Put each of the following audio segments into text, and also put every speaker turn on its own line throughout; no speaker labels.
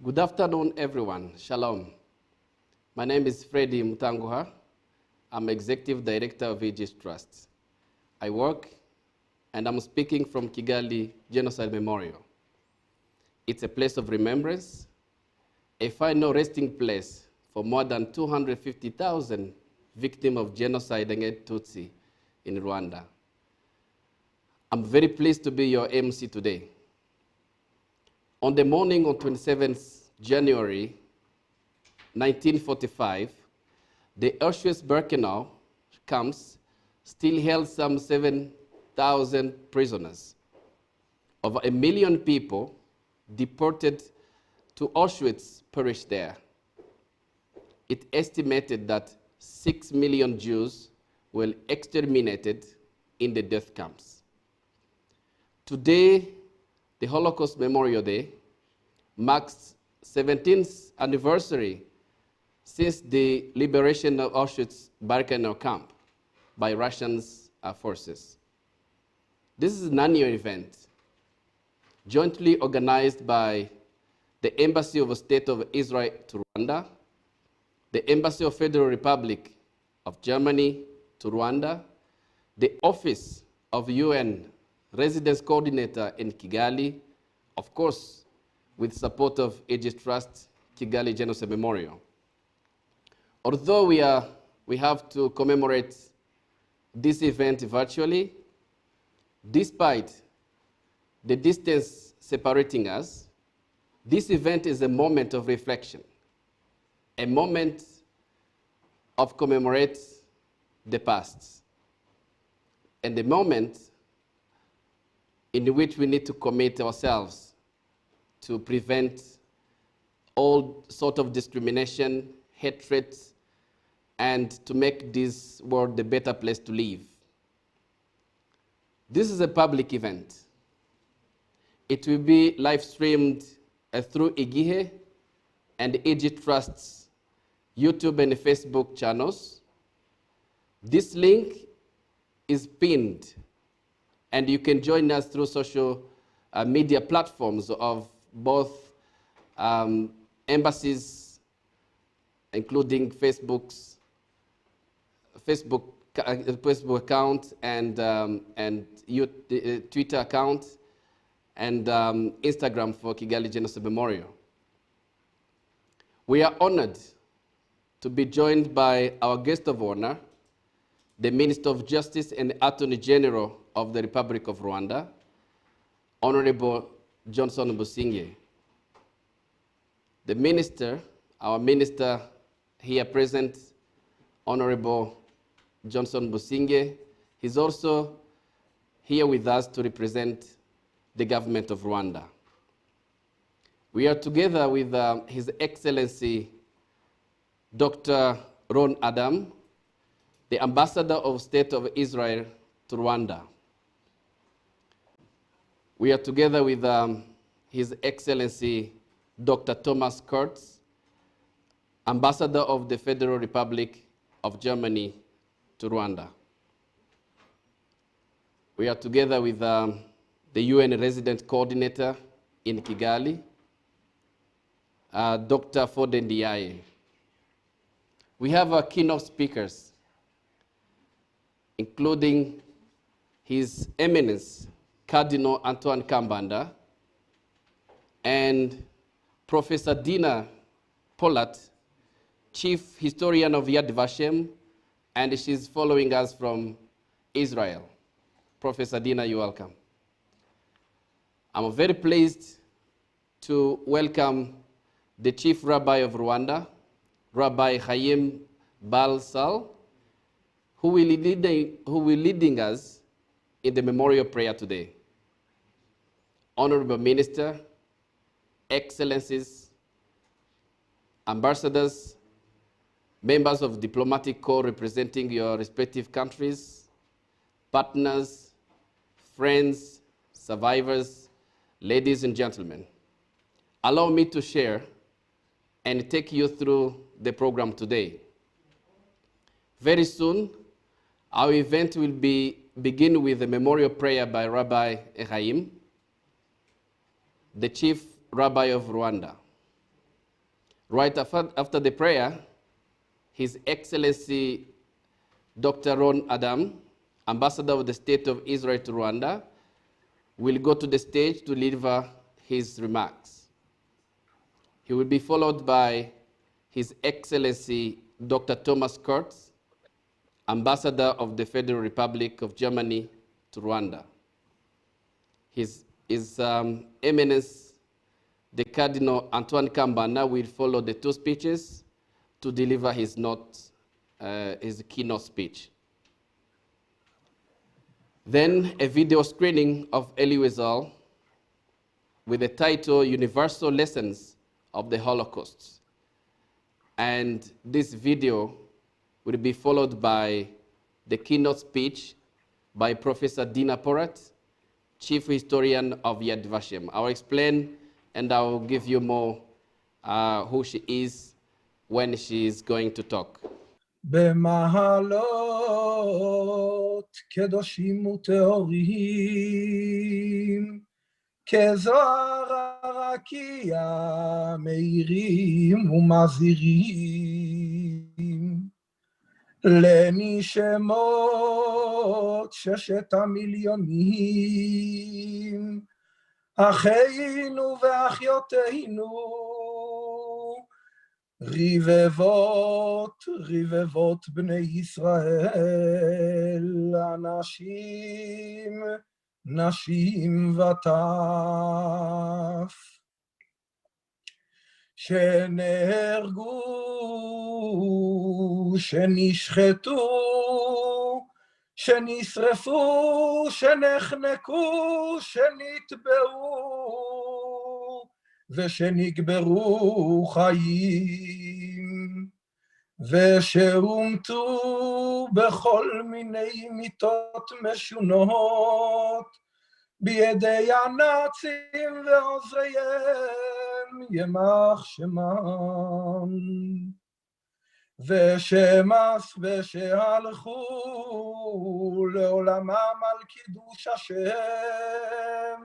Good afternoon, everyone. Shalom. My name is Freddy Mutanguha. I'm Executive Director of IGIHE Trust. I work and I'm speaking from Kigali Genocide Memorial. It's a place of remembrance, a final resting place for more than 250,000 victims of genocide against Tutsi in Rwanda. I'm very pleased to be your MC today. On the morning of 27th January 1945, the Auschwitz-Birkenau camps still held some 7,000 prisoners. Over 1 million people deported to Auschwitz perished there. It estimated that 6 million Jews were exterminated in the death camps. Today, the Holocaust Memorial Day marks 17th anniversary since the liberation of Auschwitz-Birkenau camp by Russian forces. This is an annual event jointly organized by the Embassy of the State of Israel to Rwanda, the Embassy of Federal Republic of Germany to Rwanda, the Office of UN Residence Coordinator in Kigali, of course, with support of IGIHE Trust, Kigali Genocide Memorial. Although we have to commemorate this event virtually, despite the distance separating us, this event is a moment of reflection, a moment of commemorate the past, and the moment in which we need to commit ourselves to prevent all sort of discrimination, hatred, and to make this world a better place to live. This is a public event. It will be live streamed through IGIHE and IGIHE Trust's YouTube and Facebook channels. This link is pinned, and you can join us through social media platforms of both embassies, including Facebook account and Twitter account, and Instagram for Kigali Genocide Memorial. We are honored to be joined by our guest of honor, the Minister of Justice and Attorney General of the Republic of Rwanda, Honorable Johnston Busingye. The minister, our minister here present, Honorable Johnston Busingye, he's also here with us to represent the government of Rwanda. We are together with His Excellency Dr. Ron Adam, the Ambassador of State of Israel to Rwanda. We are together with His Excellency Dr. Thomas Kurtz, Ambassador of the Federal Republic of Germany to Rwanda. We are together with the UN Resident Coordinator in Kigali, Dr. Fode Ndiaye. We have our keynote speakers, including His Eminence, Cardinal Antoine Kambanda, and Professor Dina Porat, Chief Historian of Yad Vashem, and she's following us from Israel. Professor Dina, you're welcome. I'm very pleased to welcome the Chief Rabbi of Rwanda, Rabbi Chaim Baal-Sal, who will be leading us in the memorial prayer today. Honorable Minister, Excellencies, Ambassadors, members of diplomatic corps representing your respective countries, partners, friends, survivors, ladies and gentlemen, allow me to share and take you through the program today. Very soon, our event will begin with a memorial prayer by Rabbi Chaim, the Chief Rabbi of Rwanda. Right after the prayer, His Excellency Dr. Ron Adam, Ambassador of the State of Israel to Rwanda, will go to the stage to deliver his remarks. He will be followed by His Excellency Dr. Thomas Kurtz, Ambassador of the Federal Republic of Germany to Rwanda. His Eminence, the Cardinal Antoine Kambanda, will follow the two speeches to deliver his keynote speech. Then a video screening of Elie Wiesel with the title Universal Lessons of the Holocaust. And this video will be followed by the keynote speech by Professor Dina Porat, Chief Historian of Yad Vashem. I'll explain and I'll give you more who she is when she is going to talk.
במעלות קדושים וטהורים, כזוהר הרקיע מאירים ומזהירים, לנשמות 6 המיליונים, אחינו ואחיותינו, רבבות בני ישראל, אנשים, נשים וטף, שנהרגו, שנשחטו, שנשרפו, שנחנקו, שנטבעו, ושנקברו חיים, ושהומתו בכל מיני מיתות משונות, בידי הנאצים ועוזריהם, יימח שמם, ושהלכו לעולמם על קידוש השם,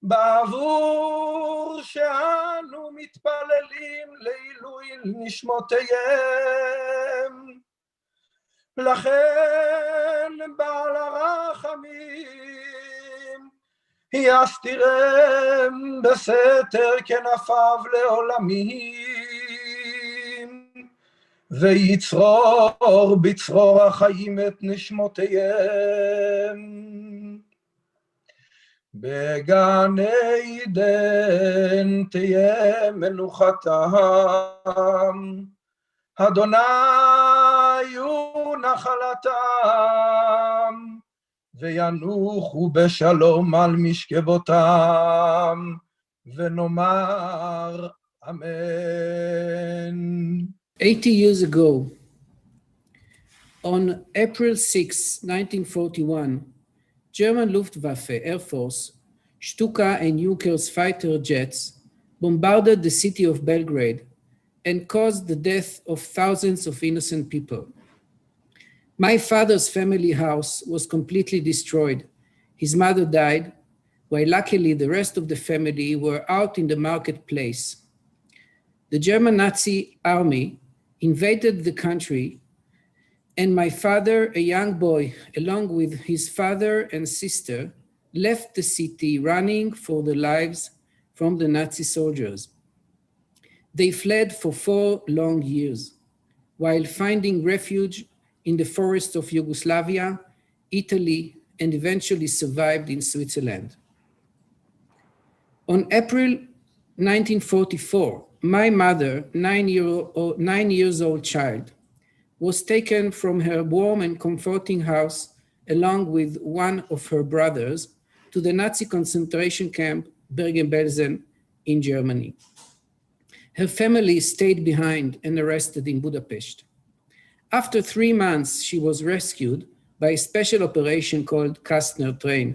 בעבור שאנו מתפללים לעילוי נשמותיהם. לכן בעל הרחמים יסתירם בסתר כנפיו לעולמים, ויצרור בצרור החיים את נשמותיהם. בגן עדן תהיה מנוחתם, אדוני הוא נחלתם, וינוחו בשלום על משכבותם, ונאמר אמן.
80 years ago, on April 6, 1941, German Luftwaffe Air Force, Stuka and Junkers fighter jets bombarded the city of Belgrade and caused the death of thousands of innocent people. My father's family house was completely destroyed. His mother died, while luckily the rest of the family were out in the marketplace. The German Nazi army invaded the country, and my father, a young boy, along with his father and sister, left the city running for their lives from the Nazi soldiers. They fled for 4 long years, while finding refuge in the forests of Yugoslavia, Italy, and eventually survived in Switzerland. On April 1944, my mother, 9 years old child, was taken from her warm and comforting house along with one of her brothers to the Nazi concentration camp Bergen-Belsen in Germany. Her family stayed behind and arrested in Budapest. After 3 months, she was rescued by a special operation called Kastner Train,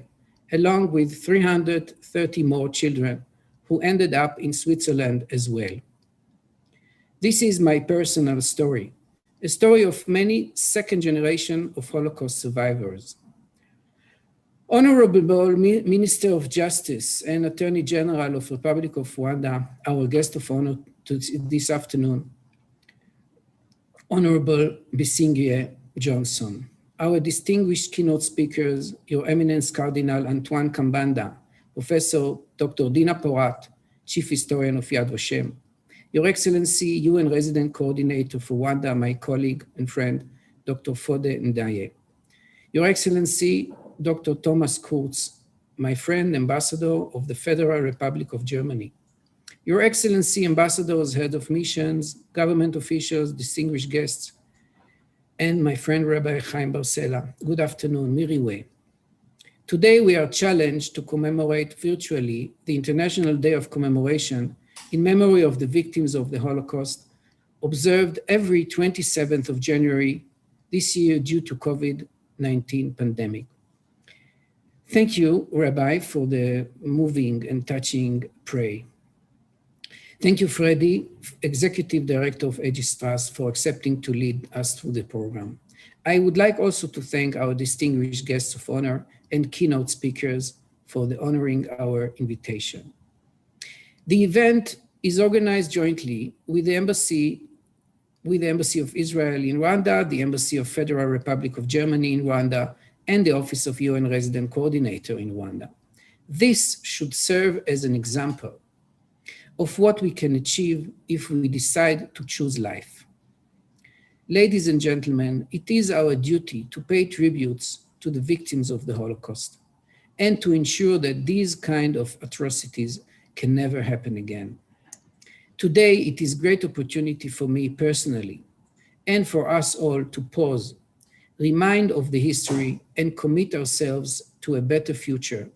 along with 330 more children who ended up in Switzerland as well. This is my personal story, a story of many second generation of Holocaust survivors. Honorable Minister of Justice and Attorney General of Republic of Rwanda, our guest of honor this afternoon, Honorable Busingye Johnson, our distinguished keynote speakers, Your Eminence Cardinal Antoine Kambanda, Professor Dr. Dina Porat, Chief Historian of Yad Vashem, Your Excellency, UN Resident Coordinator for Rwanda, my colleague and friend, Dr. Fode Ndaye, Your Excellency, Dr. Thomas Kurz, my friend, Ambassador of the Federal Republic of Germany, Your Excellency, Ambassadors, Head of Missions, government officials, distinguished guests, and my friend Rabbi Chaim Barcela. Good afternoon, Miriwe. Today we are challenged to commemorate virtually the International Day of Commemoration in memory of the victims of the Holocaust, observed every 27th of January this year due to COVID-19 pandemic. Thank you, Rabbi, for the moving and touching prayer. Thank you, Freddie, Executive Director of Aegis Trust, for accepting to lead us through the program. I would like also to thank our distinguished guests of honor and keynote speakers for honoring our invitation. The event is organized jointly with the Embassy of Israel in Rwanda, the Embassy of Federal Republic of Germany in Rwanda, and the Office of UN Resident Coordinator in Rwanda. This should serve as an example of what we can achieve if we decide to choose life. Ladies and gentlemen, it is our duty to pay tributes to the victims of the Holocaust and to ensure that these kind of atrocities can never happen again. Today, it is a great opportunity for me personally and for us all to pause, remind of the history, and commit ourselves to a better future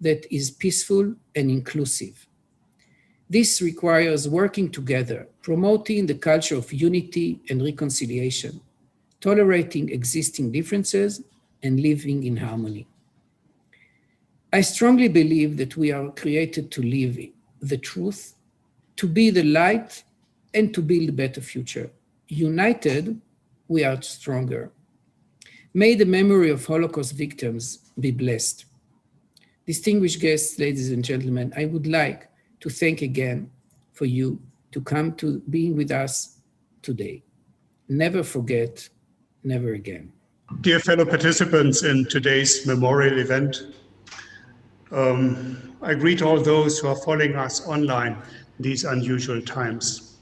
that is peaceful and inclusive. This requires working together, promoting the culture of unity and reconciliation, tolerating existing differences, and living in harmony. I strongly believe that we are created to live the truth, to be the light, and to build a better future. United, we are stronger. May the memory of Holocaust victims be blessed. Distinguished guests, ladies and gentlemen, I would like to thank again for you to come to being with us today. Never forget, never again.
Dear fellow participants in today's memorial event, I greet all those who are following us online in these unusual times.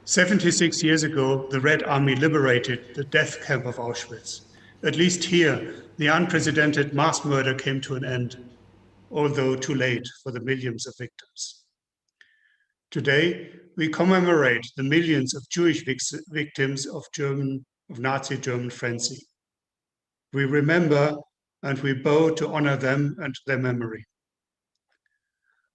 76 years ago, the Red Army liberated the death camp of Auschwitz. At least here, the unprecedented mass murder came to an end, although too late for the millions of victims. Today, we commemorate the millions of Jewish victims of Nazi German frenzy. We remember and we bow to honor them and their memory.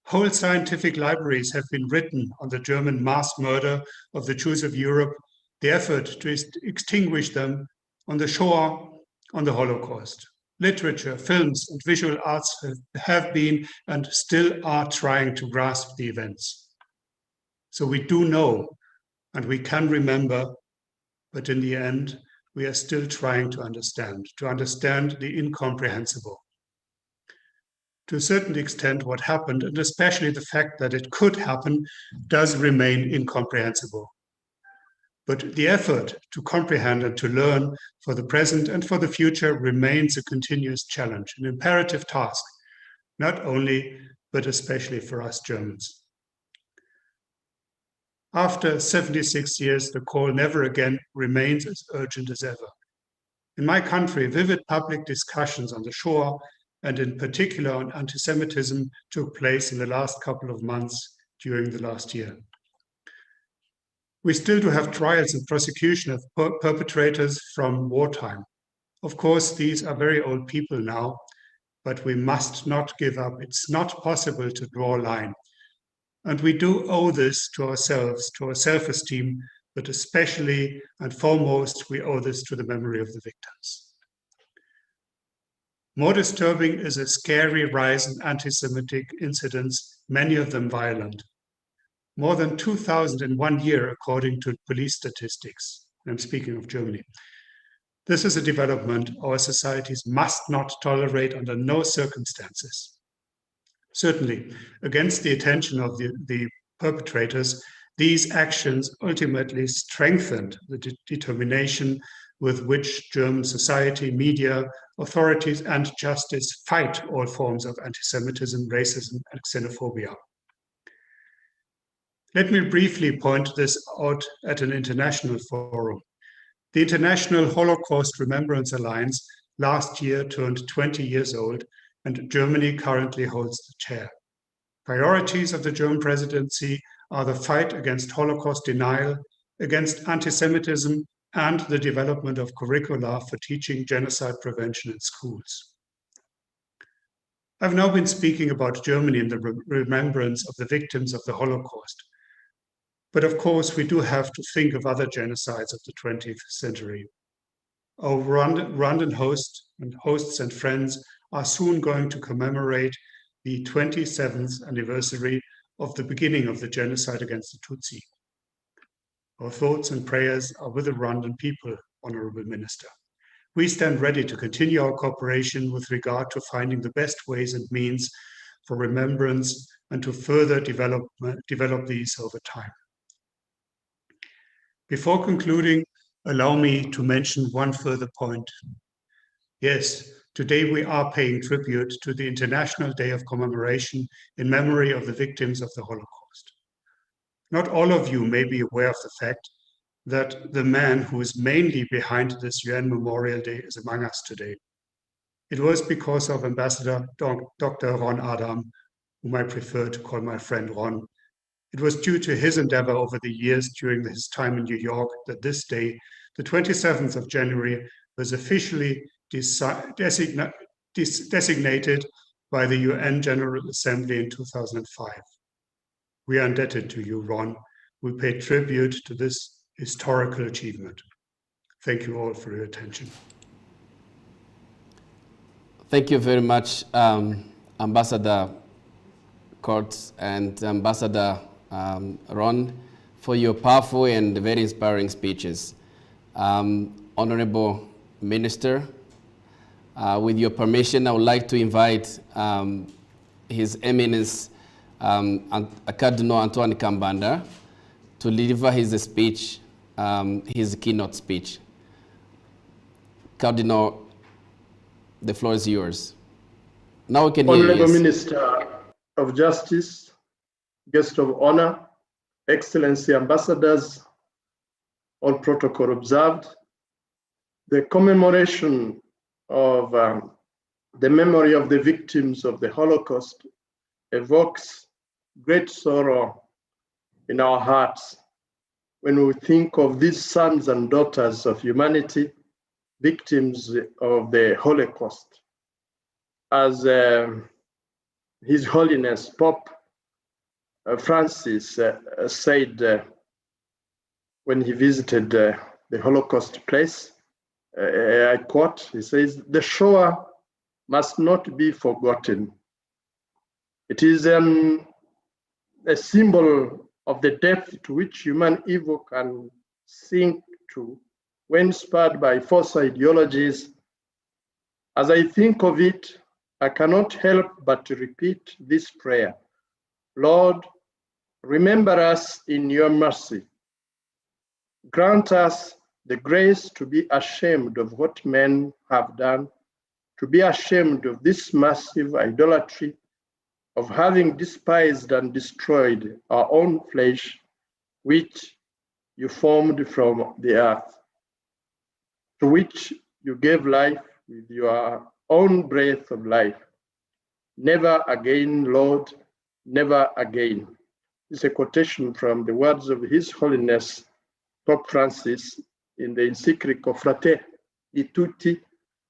Whole scientific libraries have been written on the German mass murder of the Jews of Europe, the effort to extinguish them, on the Shoah, on the Holocaust. Literature, films, and visual arts have been and still are trying to grasp the events. So we do know and we can remember, but in the end, we are still trying to understand the incomprehensible. To a certain extent, what happened, and especially the fact that it could happen, does remain incomprehensible. But the effort to comprehend and to learn for the present and for the future remains a continuous challenge, an imperative task, not only, but especially for us Germans. After 76 years, the call never again remains as urgent as ever. In my country, vivid public discussions on the Shoah, and in particular on anti-Semitism, took place in the last couple of months during the last year. We still do have trials and prosecution of perpetrators from wartime. Of course, these are very old people now, but we must not give up. It's not possible to draw a line. And we do owe this to ourselves, to our self-esteem, but especially and foremost, we owe this to the memory of the victims. More disturbing is a scary rise in anti-Semitic incidents, many of them violent. More than 2,000 in 1 year, according to police statistics. I'm speaking of Germany. This is a development our societies must not tolerate under no circumstances. Certainly, against the attention of the perpetrators, these actions ultimately strengthened the determination with which German society, media, authorities, and justice fight all forms of anti-Semitism, racism, and xenophobia. Let me briefly point this out at an international forum. The International Holocaust Remembrance Alliance last year turned 20 years old, and Germany currently holds the chair. Priorities of the German presidency are the fight against Holocaust denial, against anti-Semitism, and the development of curricula for teaching genocide prevention in schools. I've now been speaking about Germany and the remembrance of the victims of the Holocaust. But of course, we do have to think of other genocides of the 20th century. Our Rwandan hosts and friends are soon going to commemorate the 27th anniversary of the beginning of the genocide against the Tutsi. Our thoughts and prayers are with the Rwandan people, Honorable Minister. We stand ready to continue our cooperation with regard to finding the best ways and means for remembrance and to further develop these over time. Before concluding, allow me to mention one further point. Yes, today we are paying tribute to the International Day of Commemoration in memory of the victims of the Holocaust. Not all of you may be aware of the fact that the man who is mainly behind this UN Memorial Day is among us today. It was because of Ambassador Dr. Ron Adam, whom I prefer to call my friend Ron. It was due to his endeavor over the years during his time in New York that this day, the 27th of January, was officially designated by the UN General Assembly in 2005. We are indebted to you, Ron. We pay tribute to this historical achievement. Thank you all for your attention.
Thank you very much, Ambassador Kurtz and Ambassador Ron, for your powerful and very inspiring speeches. Honorable Minister, with your permission, I would like to invite His Eminence Cardinal Antoine Kambanda to deliver his speech, his keynote speech. Cardinal, the floor is yours. Now we can hear you.
Honorable Minister of Justice, guest of honor, Excellency Ambassadors, all protocol observed. The commemoration of the memory of the victims of the Holocaust evokes great sorrow in our hearts when we think of these sons and daughters of humanity, victims of the Holocaust. As His Holiness Pope Francis said when he visited the Holocaust place, I quote, he says, "The Shoah must not be forgotten. It is a symbol of the depth to which human evil can sink to when spurred by false ideologies. As I think of it, I cannot help but to repeat this prayer. Lord, remember us in your mercy. Grant us the grace to be ashamed of what men have done, to be ashamed of this massive idolatry, of having despised and destroyed our own flesh, which you formed from the earth, to which you gave life with your own breath of life. Never again, Lord, never again." It's a quotation from the words of His Holiness Pope Francis in the encyclical Fratelli Tutti,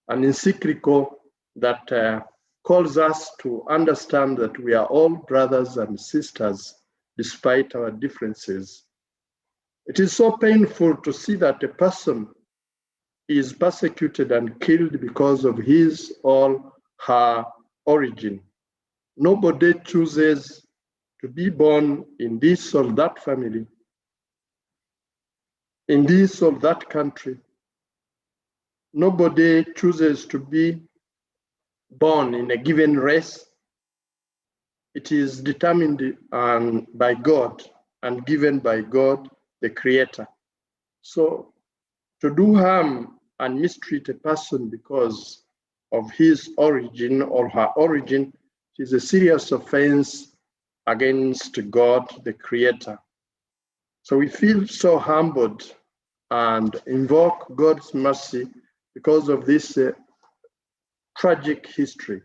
an encyclical that calls us to understand that we are all brothers and sisters despite our differences. It is so painful to see that a person is persecuted and killed because of his or her origin. Nobody chooses to be born in this or that family, in this or that country. Nobody chooses to be born in a given race, It is determined by God and given by God, the Creator. So to do harm and mistreat a person because of his origin or her origin is a serious offense against God, the Creator. So we feel so humbled and invoke God's mercy because of this tragic history.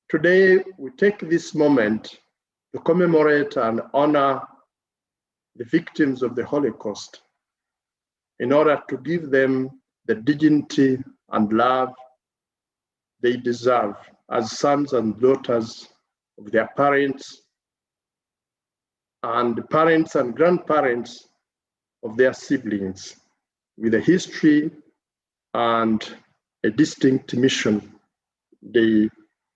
Today, we take this moment to commemorate and honor the victims of the Holocaust in order to give them the dignity and love they deserve as sons and daughters of their parents and parents and grandparents of their siblings with a history and a distinct mission they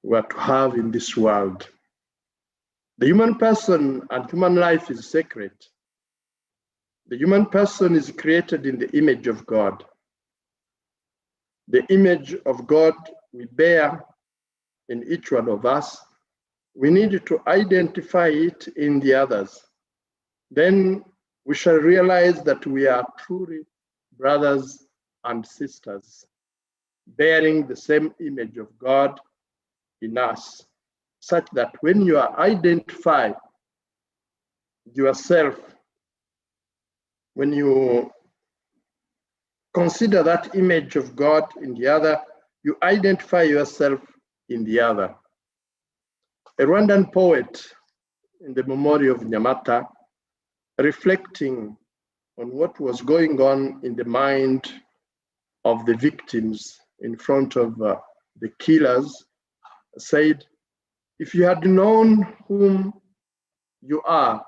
were to have in this world. The human person and human life is sacred. The human person is created in the image of God. The image of God we bear in each one of us. We need to identify it in the others. Then we shall realize that we are truly brothers and sisters, bearing the same image of God in us, such that when you identify yourself, when you consider that image of God in the other, you identify yourself in the other. A Rwandan poet in the memory of Nyamata, reflecting on what was going on in the mind of the victims in front of the killers, said, if you had known whom you are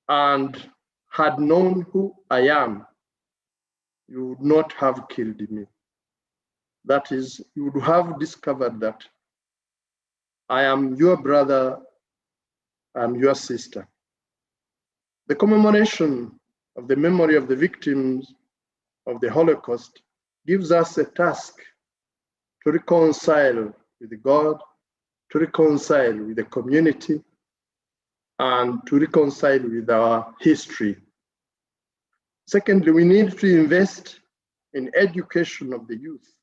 and had known who I am, you would not have killed me. That is, you would have discovered that I am your brother, I am your sister. The commemoration of the memory of the victims of the Holocaust gives us a task to reconcile with God, to reconcile with the community, and to reconcile with our history. Secondly, we need to invest in education of the youth,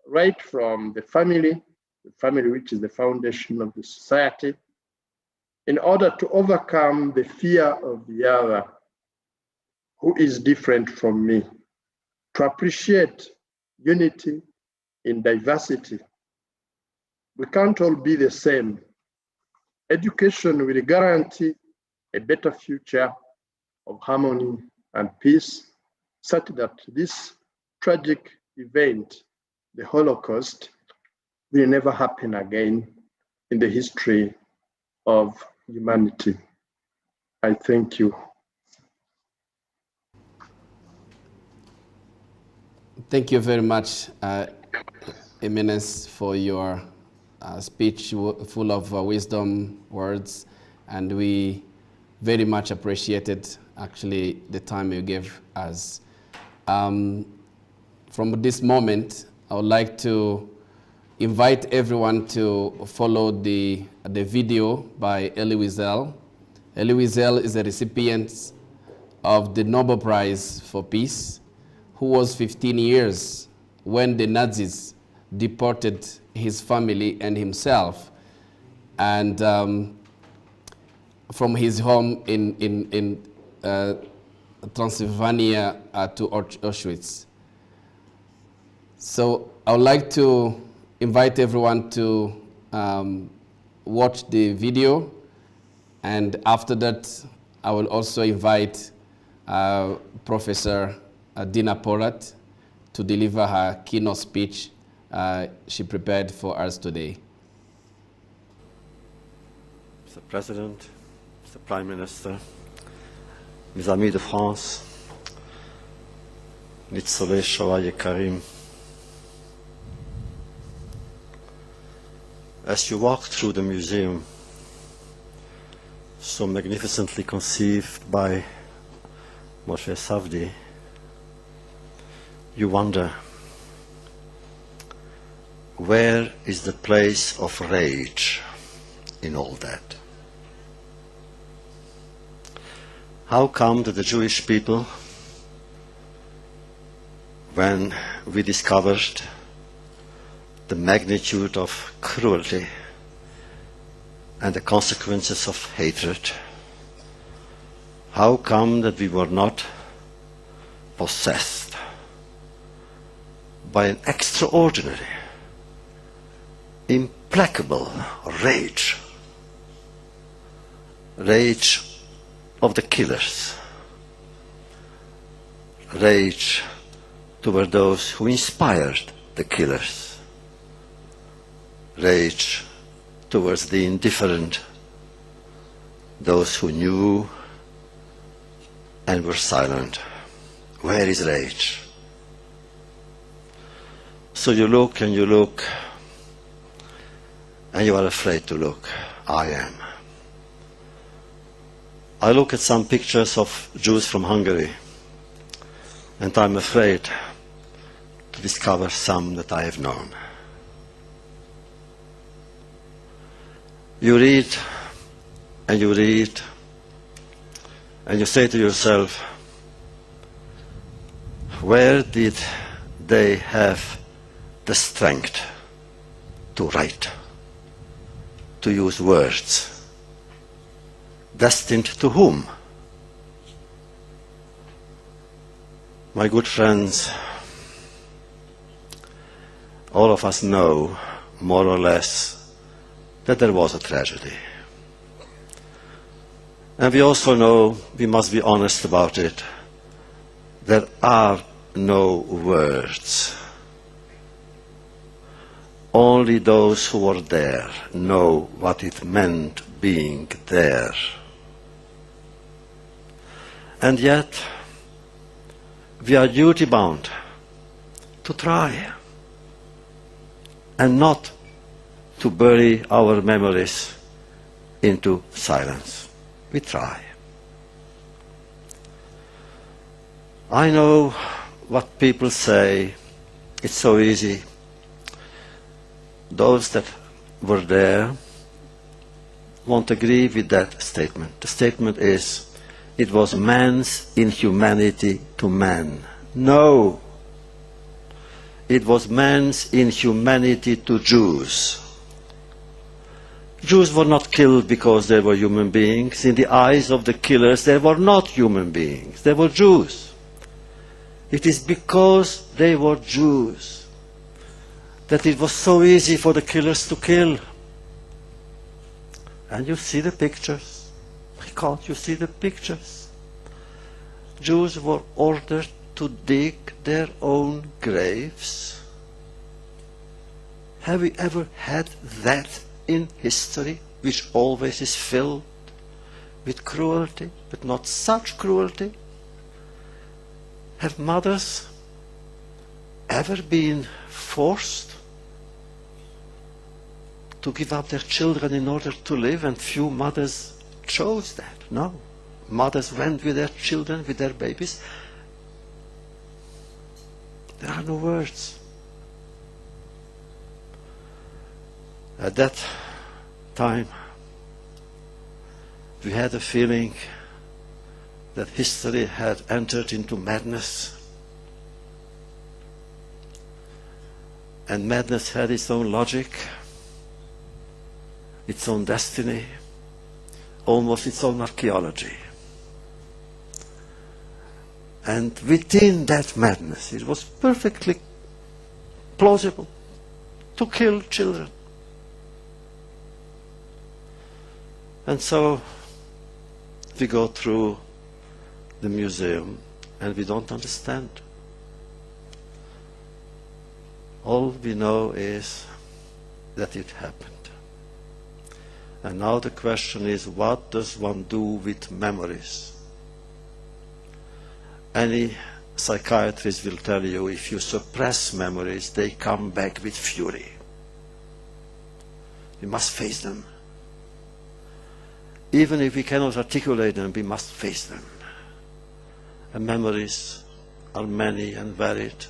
right from the family which is the foundation of the society, in order to overcome the fear of the other who is different from me, to appreciate unity in diversity. We can't all be the same. Education will guarantee a better future of harmony and peace, such that this tragic event, the Holocaust, will never happen again in the history of humanity. I thank you.
Thank you very much, Eminence, for your speech full of wisdom words, and we very much appreciated actually the time you gave us. From this moment, I would like to invite everyone to follow the video by Elie Wiesel. Elie Wiesel is a recipient of the Nobel Prize for Peace, who was 15 years when the Nazis deported his family and himself, and from his home in Transylvania to Auschwitz. So I would like to invite everyone to watch the video, and after that I will also invite Professor Dina Porat to deliver her keynote speech she prepared for us today.
Mr. President, Mr. Prime Minister, mes amis de France, ניצולי שואה יקרים, as you walk through the museum, so magnificently conceived by Moshe Safdie, you wonder, where is the place of rage? in all that? How come that the Jewish people, when we discovered the magnitude of cruelty and the consequences of hatred, how come that we were not possessed by an extraordinary, implacable rage of the killers, rage toward those who inspired the killers, rage towards the indifferent, those who knew and were silent? Where is rage? So you look and you look, and you are afraid to look. I am. I look at some pictures of Jews from Hungary, and I'm afraid to discover some that I have known. You read, and you read, and you say to yourself, where did they have the strength to write, to use words? Destined to whom? My good friends, all of us know, more or less, that there was a tragedy. And we also know, we must be honest about it, there are no words. Only those who were there know what it meant being there. And yet, we are duty-bound to try and not to bury our memories into silence. We try. I know what people say. It's so easy. Those that were there won't agree with that statement. The statement is, it was man's inhumanity to man. No. It was man's inhumanity to Jews. Jews were not killed because they were human beings. In the eyes of the killers, they were not human beings. They were Jews. It is because they were Jews that it was so easy for the killers to kill. And you see the pictures. Can't you see the pictures? Jews were ordered to dig their own graves. Have we ever had that in history, which always is filled with cruelty, but not such cruelty? Have mothers ever been forced to give up their children in order to live, and few mothers chose that? No. Mothers went with their children, with their babies. There are no words. At that time, we had a feeling that history had entered into madness. And madness had its own logic, its own destiny, almost its own archaeology. And within that madness, it was perfectly plausible to kill children. And so we go through the museum and we don't understand. All we know is that it happened. And now the question is, what does one do with memories? Any psychiatrist will tell you, if you suppress memories, they come back with fury. We must face them. Even if we cannot articulate them, we must face them. And memories are many and varied.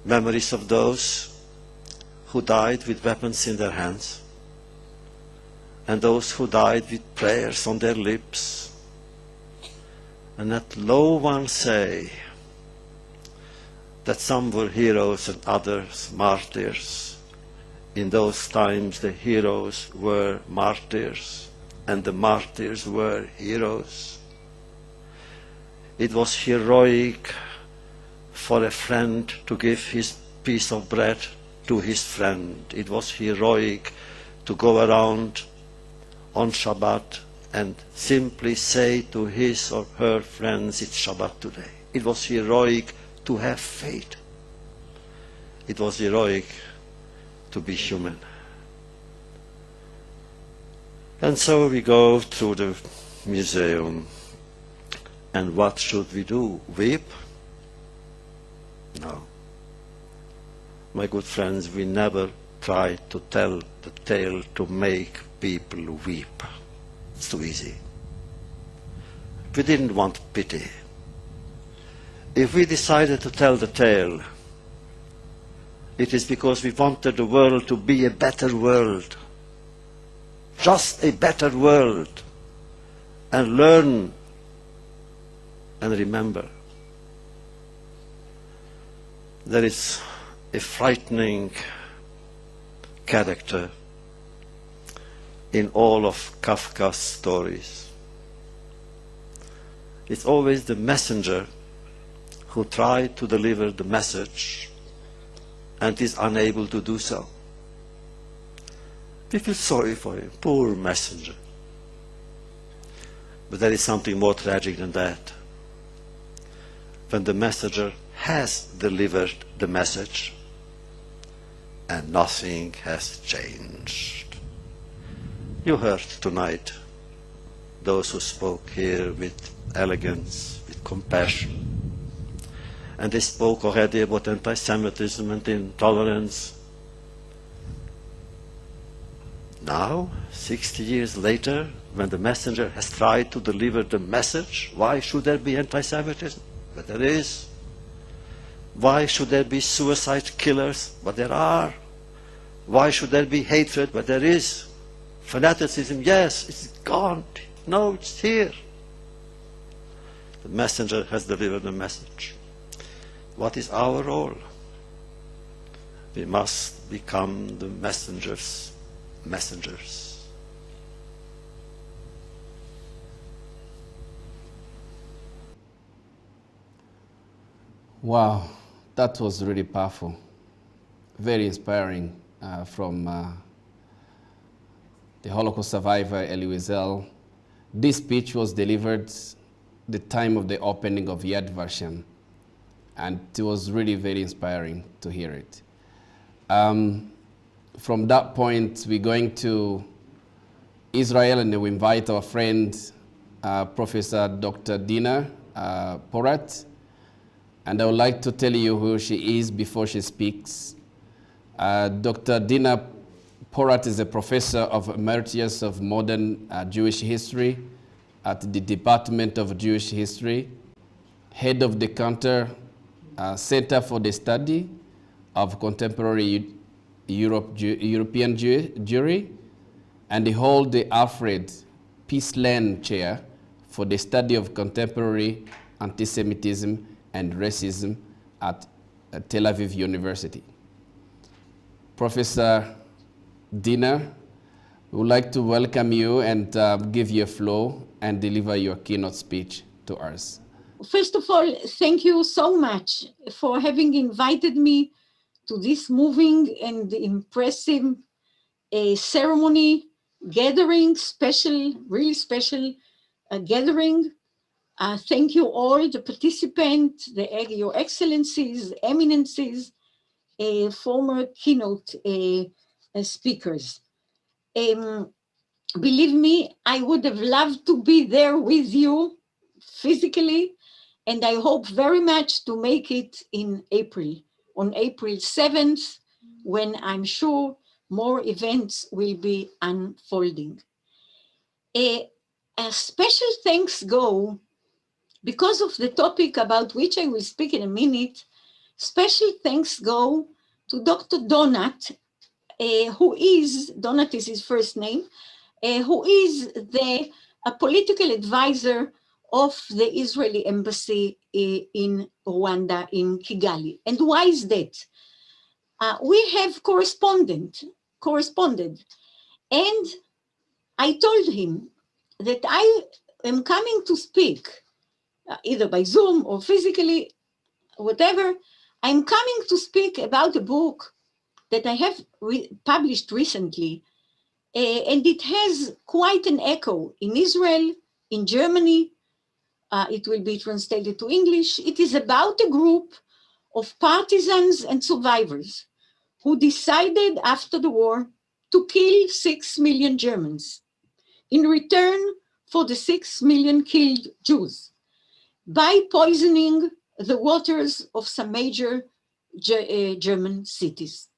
Memories of those who died with weapons in their hands. and those who died with prayers on their lips. And let no one say that some were heroes and others martyrs. In those times the heroes were martyrs and the martyrs were heroes. It was heroic for a friend to give his piece of bread to his friend. It was heroic to go around on Shabbat and simply say to his or her friends, it's Shabbat today. It was heroic to have faith. It was heroic to be human. And so we go through the museum. And what should we do? Weep? No. My good friends, we never try to tell the tale to make people weep. It's too easy. We didn't want pity. If we decided to tell the tale, it is because we wanted the world to be a better world. Just a better world. And learn and remember. There is a frightening character in all of Kafka's stories. It's always the messenger who tries to deliver the message and is unable to do so. We feel sorry for him, poor messenger. But there is something more tragic than that. When the messenger has delivered the message and nothing has changed. You heard tonight those who spoke here with elegance, with compassion. And they spoke already about anti-Semitism and intolerance. Now, 60 years later, when the messenger has tried to deliver the message, why should there be anti-Semitism? But there is. Why should there be suicide killers? But there are. Why should there be hatred? But there is. Fanaticism, yes, it's gone. No, it's here. The messenger has delivered the message. What is our role? We must become the messengers.
Wow, that was really powerful. Very inspiring from the Holocaust survivor, Elie Wiesel. This speech was delivered the time of the opening of Yad Vashem, and it was really very inspiring to hear it. From that point, we're going to Israel, and we invite our friend, Professor Dr. Dina Porat. And I would like to tell you who she is before she speaks. Dr. Dina Porat is a professor of Emeritus of Modern Jewish History at the Department of Jewish History, head of the Center for the Study of Contemporary European Jewry, and they hold the Alfred Peaceland Chair for the Study of Contemporary Anti-Semitism and Racism at Tel Aviv University. Professor Dina, we would like to welcome you and give you a floor and deliver your keynote speech to us.
First of all, thank you so much for having invited me to this moving and impressive ceremony, gathering, really special gathering. Thank you all, the participants, your excellencies, eminences, former keynote speakers. Believe me, I would have loved to be there with you physically, and I hope very much to make it in April, on April 7th, when I'm sure more events will be unfolding. A special thanks go, because of the topic about which I will speak in a minute, special thanks go to Dr. Donat, Donat is his first name, who is a political advisor of the Israeli embassy in Rwanda, in Kigali. And why is that? We have corresponded, and I told him that I am coming to speak, either by Zoom or physically, whatever. I'm coming to speak about a book that I have published recently, and it has quite an echo in Israel, in Germany. It will be translated to English. It is about a group of partisans and survivors who decided after the war to kill 6 million Germans in return for the 6 million killed Jews by poisoning the waters of some major German cities.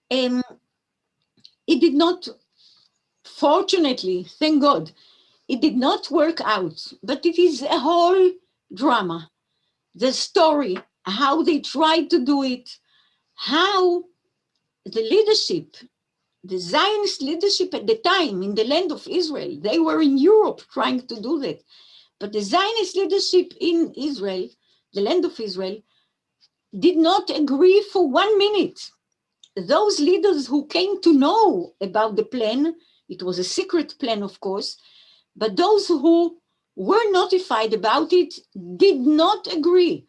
It did not, fortunately, thank God, it did not work out, but it is a whole drama. The story, how they tried to do it, how the leadership, the Zionist leadership at the time in the land of Israel, they were in Europe trying to do that. But the Zionist leadership in Israel, the land of Israel, did not agree for 1 minute. Those leaders who came to know about the plan, it was a secret plan, of course, but those who were notified about it did not agree,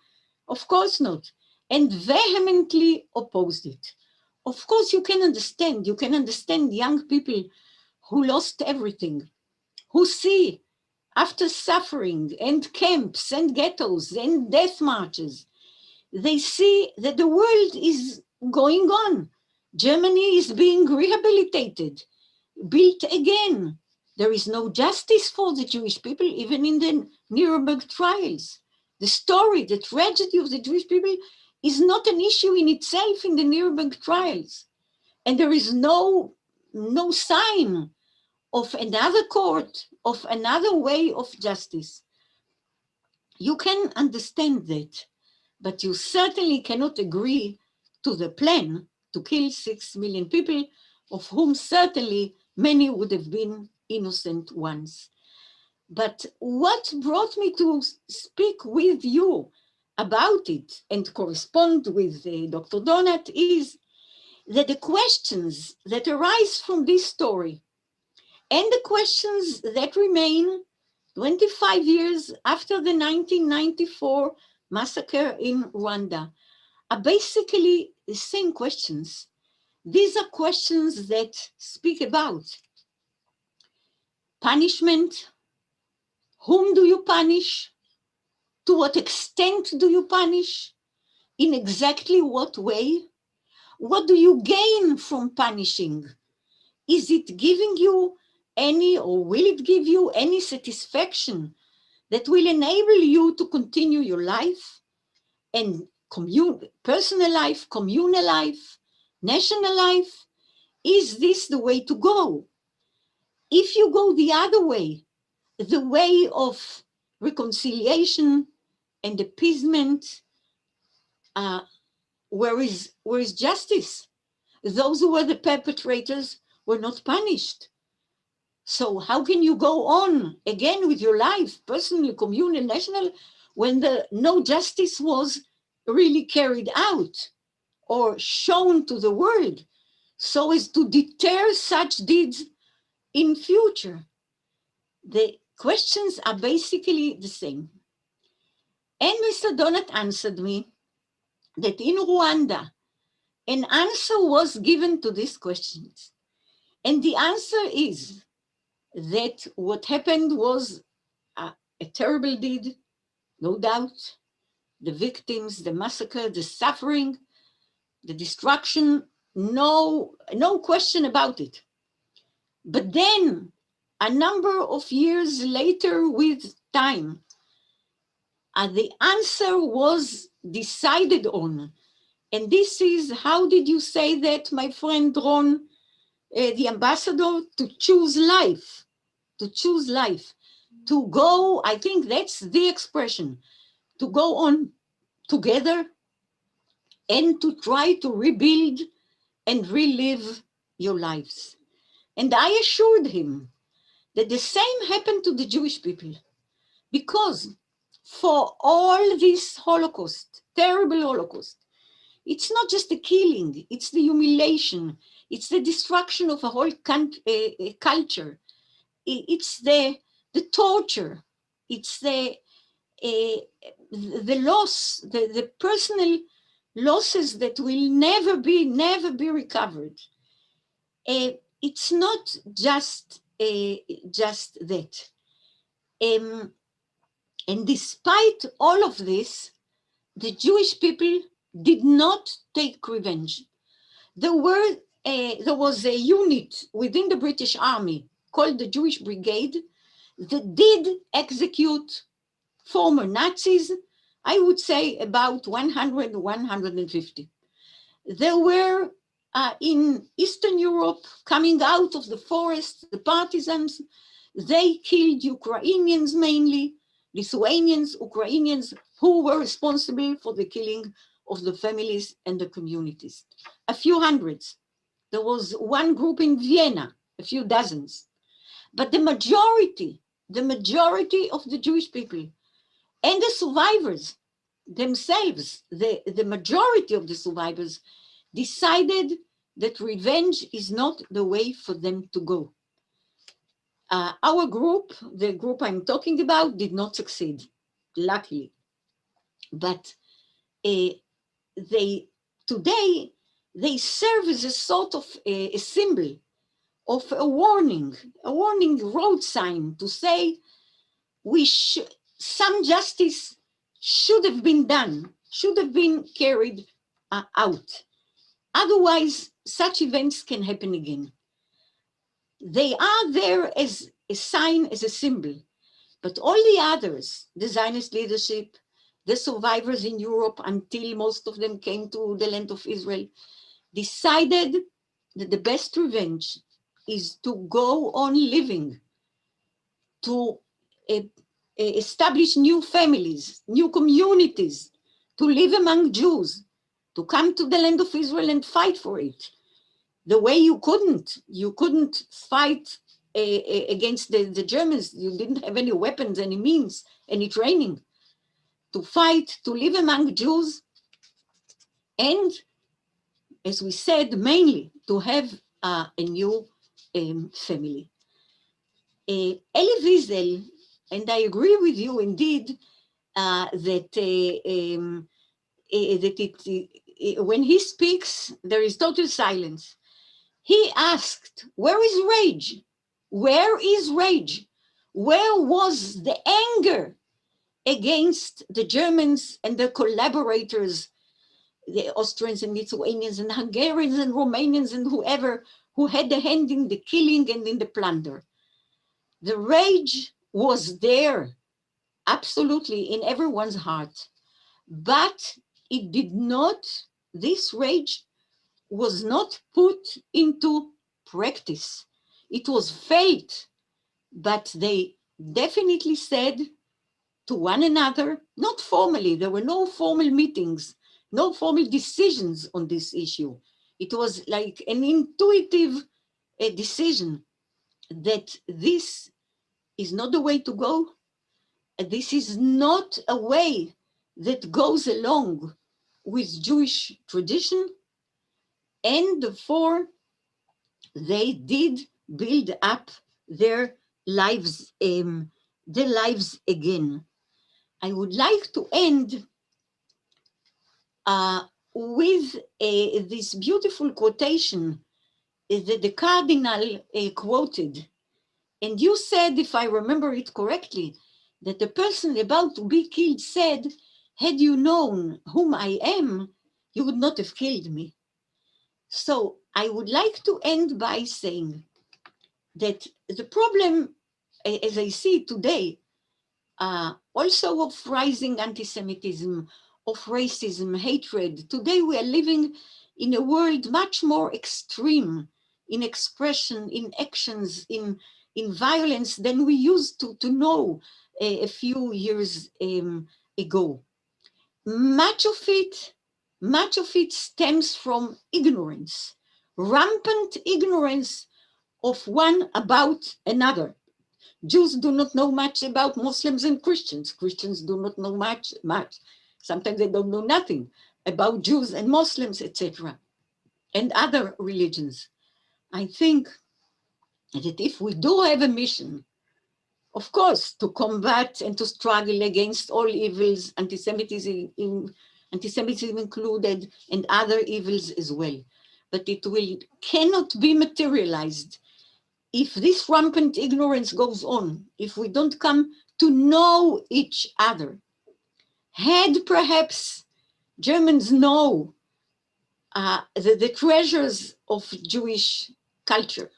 of course not, and vehemently opposed it. Of course, you can understand young people who lost everything, who see after suffering and camps and ghettos and death marches, they see that the world is going on. Germany is being rehabilitated, built again. There is no justice for the Jewish people, even in the Nuremberg trials. The story, the tragedy of the Jewish people is not an issue in itself in the Nuremberg trials. And there is no sign of another court, of another way of justice. You can understand that, but you certainly cannot agree to the plan to kill 6 million people, of whom certainly many would have been innocent ones. But what brought me to speak with you about it and correspond with Dr. Donat is that the questions that arise from this story and the questions that remain 25 years after the 1994 massacre in Rwanda are basically the same questions. These are questions that speak about punishment. Whom do you punish? To what extent do you punish? In exactly what way? What do you gain from punishing? Is it giving you any, or will it give you any satisfaction that will enable you to continue your life and personal life, communal life, national life? Is this the way to go? If you go the other way, the way of reconciliation and appeasement, where is justice? Those who were the perpetrators were not punished. So how can you go on again with your life, personal, communal, national, when no justice was really carried out or shown to the world so as to deter such deeds in future? The questions are basically the same. And Mr. Donat answered me that in Rwanda, an answer was given to these questions. And the answer is that what happened was a terrible deed, no doubt. The victims, the massacre, the suffering, the destruction, no question about it. But then, a number of years later with time, the answer was decided on. And this is, how did you say that, my friend Ron, the ambassador? To choose life, to go, I think that's the expression, to go on together and to try to rebuild and relive your lives. And I assured him that the same happened to the Jewish people, because for all this Holocaust, terrible Holocaust, it's not just the killing, it's the humiliation, it's the destruction of a whole culture, it's the torture, it's the loss, the personal losses that will never be recovered. It's not just that. And despite all of this, the Jewish people did not take revenge. There was a unit within the British Army called the Jewish Brigade that did execute former Nazis, I would say about 100, 150. There were in Eastern Europe, coming out of the forest, the partisans, they killed Ukrainians mainly, Lithuanians, Ukrainians, who were responsible for the killing of the families and the communities. A few hundreds. There was one group in Vienna, a few dozens. But the majority of the Jewish people and the survivors themselves, the majority of the survivors decided that revenge is not the way for them to go. Our group, the group I'm talking about, did not succeed, luckily. But today, they serve as a sort of a symbol of a warning road sign to say some justice should have been done, should have been carried out. Otherwise, such events can happen again. They are there as a sign, as a symbol, but all the others, the Zionist leadership, the survivors in Europe, until most of them came to the land of Israel, decided that the best revenge is to go on living, to establish new families, new communities, to live among Jews, to come to the land of Israel and fight for it. The way you couldn't fight against the Germans. You didn't have any weapons, any means, any training to fight, to live among Jews, and, as we said, mainly to have a new family. Elie Wiesel, and I agree with you indeed, that when he speaks, there is total silence. He asked, where is rage? Where is rage? Where was the anger against the Germans and their collaborators, the Austrians and Lithuanians and Hungarians and Romanians and whoever who had a hand in the killing and in the plunder? The rage was there, absolutely, in everyone's heart, but it did not, this rage was not put into practice. It was felt, but they definitely said to one another, not formally, there were no formal meetings, no formal decisions on this issue. It was like an intuitive decision that this is not the way to go. This is not a way that goes along with Jewish tradition, and therefore they did build up their lives again. I would like to end with this beautiful quotation that the Cardinal quoted. And you said, if I remember it correctly, that the person about to be killed said, had you known whom I am, you would not have killed me. So I would like to end by saying that the problem, as I see it today, also of rising anti-Semitism, of racism, hatred. Today we are living in a world much more extreme in expression, in actions, in violence than we used to know a few years ago. Much of it stems from ignorance, rampant ignorance of one about another. Jews do not know much about Muslims and Christians. Christians do not know much. Sometimes they don't know nothing about Jews and Muslims, etc., and other religions. I think that if we do have a mission, of course, to combat and to struggle against all evils, anti-Semitism included, and other evils as well, but it cannot be materialized if this rampant ignorance goes on, if we don't come to know each other. Had perhaps Germans know the treasures of Jewish culture,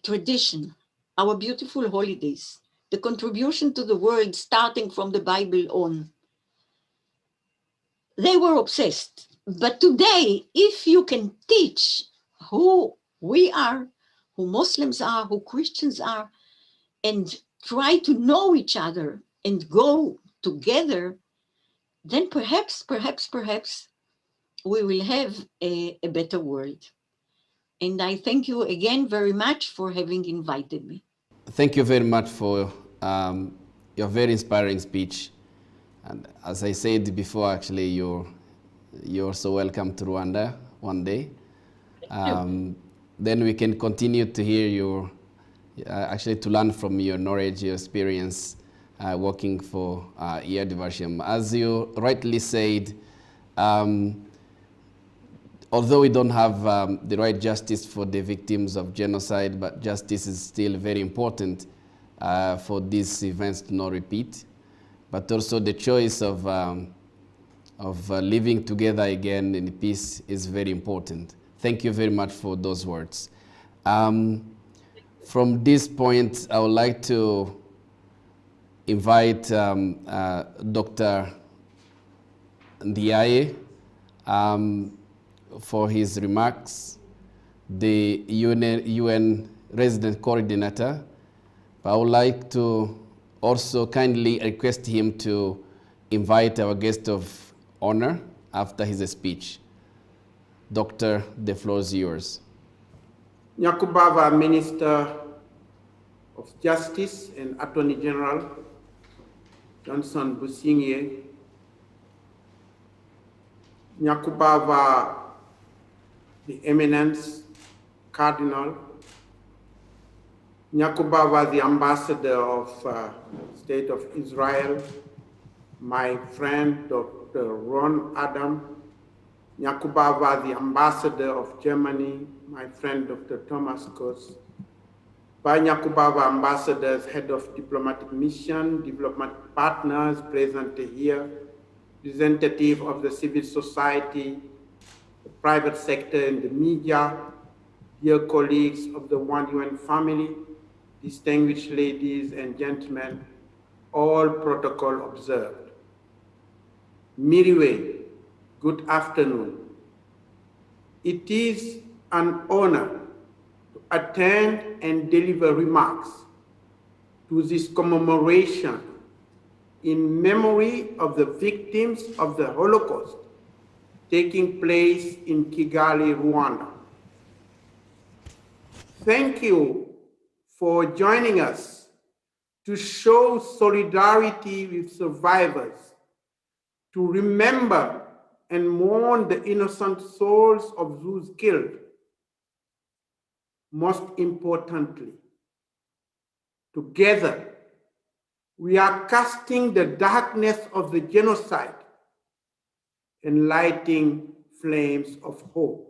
tradition, our beautiful holidays, the contribution to the world starting from the Bible on, they were obsessed. But today, if you can teach who we are, who Muslims are, who Christians are, and try to know each other and go together, then perhaps we will have a better world. And I thank you again very much for having invited me.
Thank you very much for your very inspiring speech. And as I said before, actually, you're so welcome to Rwanda one day. Then we can continue to hear your, actually to learn from your knowledge, your experience working for Yad Vashem. As you rightly said, although we don't have the right justice for the victims of genocide, but justice is still very important for these events to not repeat. But also the choice of living together again in peace is very important. Thank you very much for those words. From this point, I would like to invite Dr. Ndiaye for his remarks, the UN resident coordinator. But I would like to also kindly request him to invite our guest of honor after his speech. Doctor, the floor is yours.
Nyakubava, Minister of Justice and Attorney General, Johnston Busingye. Nyakubava, the Eminence, Cardinal. Nyakubava, the Ambassador of State of Israel, my friend, Dr. Ron Adam. Nyakubava, the Ambassador of Germany, my friend, Dr. Thomas Kos. By Nyakubava, Ambassadors, Head of Diplomatic Mission, diplomatic partners present here, representative of the civil society, the private sector and the media, dear colleagues of the One UN family, distinguished ladies and gentlemen, all protocol observed. Miriwe, good afternoon. It is an honor to attend and deliver remarks to this commemoration in memory of the victims of the Holocaust taking place in Kigali, Rwanda. Thank you for joining us to show solidarity with survivors, to remember and mourn the innocent souls of those killed. Most importantly, together, we are casting the darkness of the genocide and lighting flames of hope.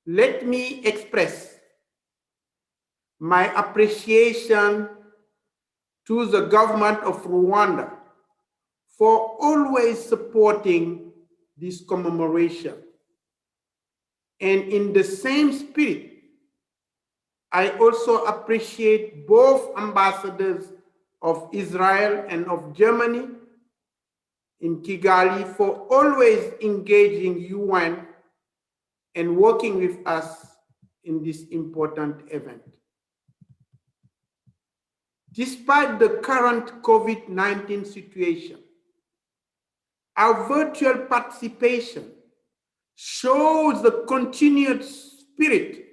Let me express my appreciation to the government of Rwanda for always supporting this commemoration. And in the same spirit, I also appreciate both ambassadors of Israel and of Germany in Kigali for always engaging UN and working with us in this important event. Despite the current COVID-19 situation, our virtual participation shows the continued spirit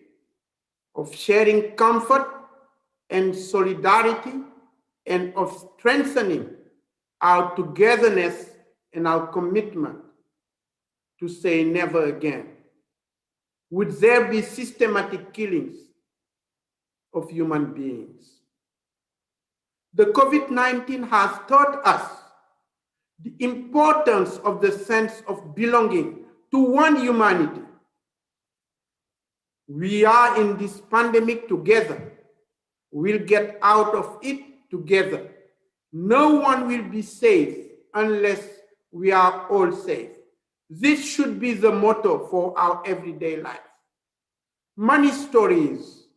of sharing comfort and solidarity, and of strengthening our togetherness and our commitment to say never again. Would there be systematic killings of human beings? The COVID-19 has taught us the importance of the sense of belonging to one humanity. We are in this pandemic together. We'll get out of it together. No one will be safe unless we are all safe. This should be the motto for our everyday life. Many stories,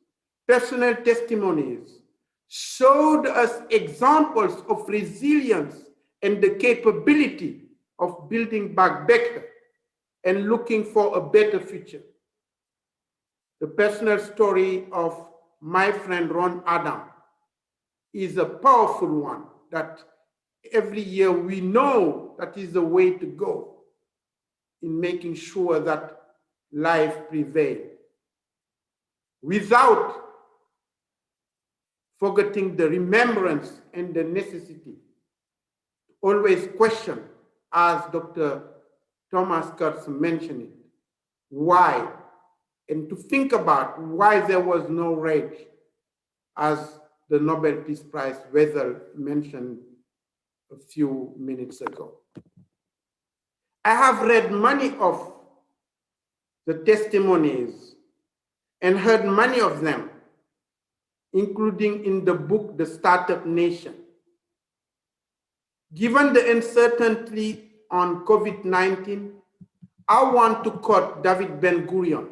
personal testimonies showed us examples of resilience and the capability of building back better and looking for a better future. The personal story of my friend Ron Adam is a powerful one that every year we know that is the way to go in making sure that life prevails, without forgetting the remembrance and the necessity to always question, as Dr. Thomas Kurtz mentioned it, why, and to think about why there was no rage, as the Nobel Peace Prize Wiesel mentioned a few minutes ago. I have read many of the testimonies and heard many of them, including in the book, The Startup Nation. Given the uncertainty on COVID-19, I want to quote David Ben-Gurion,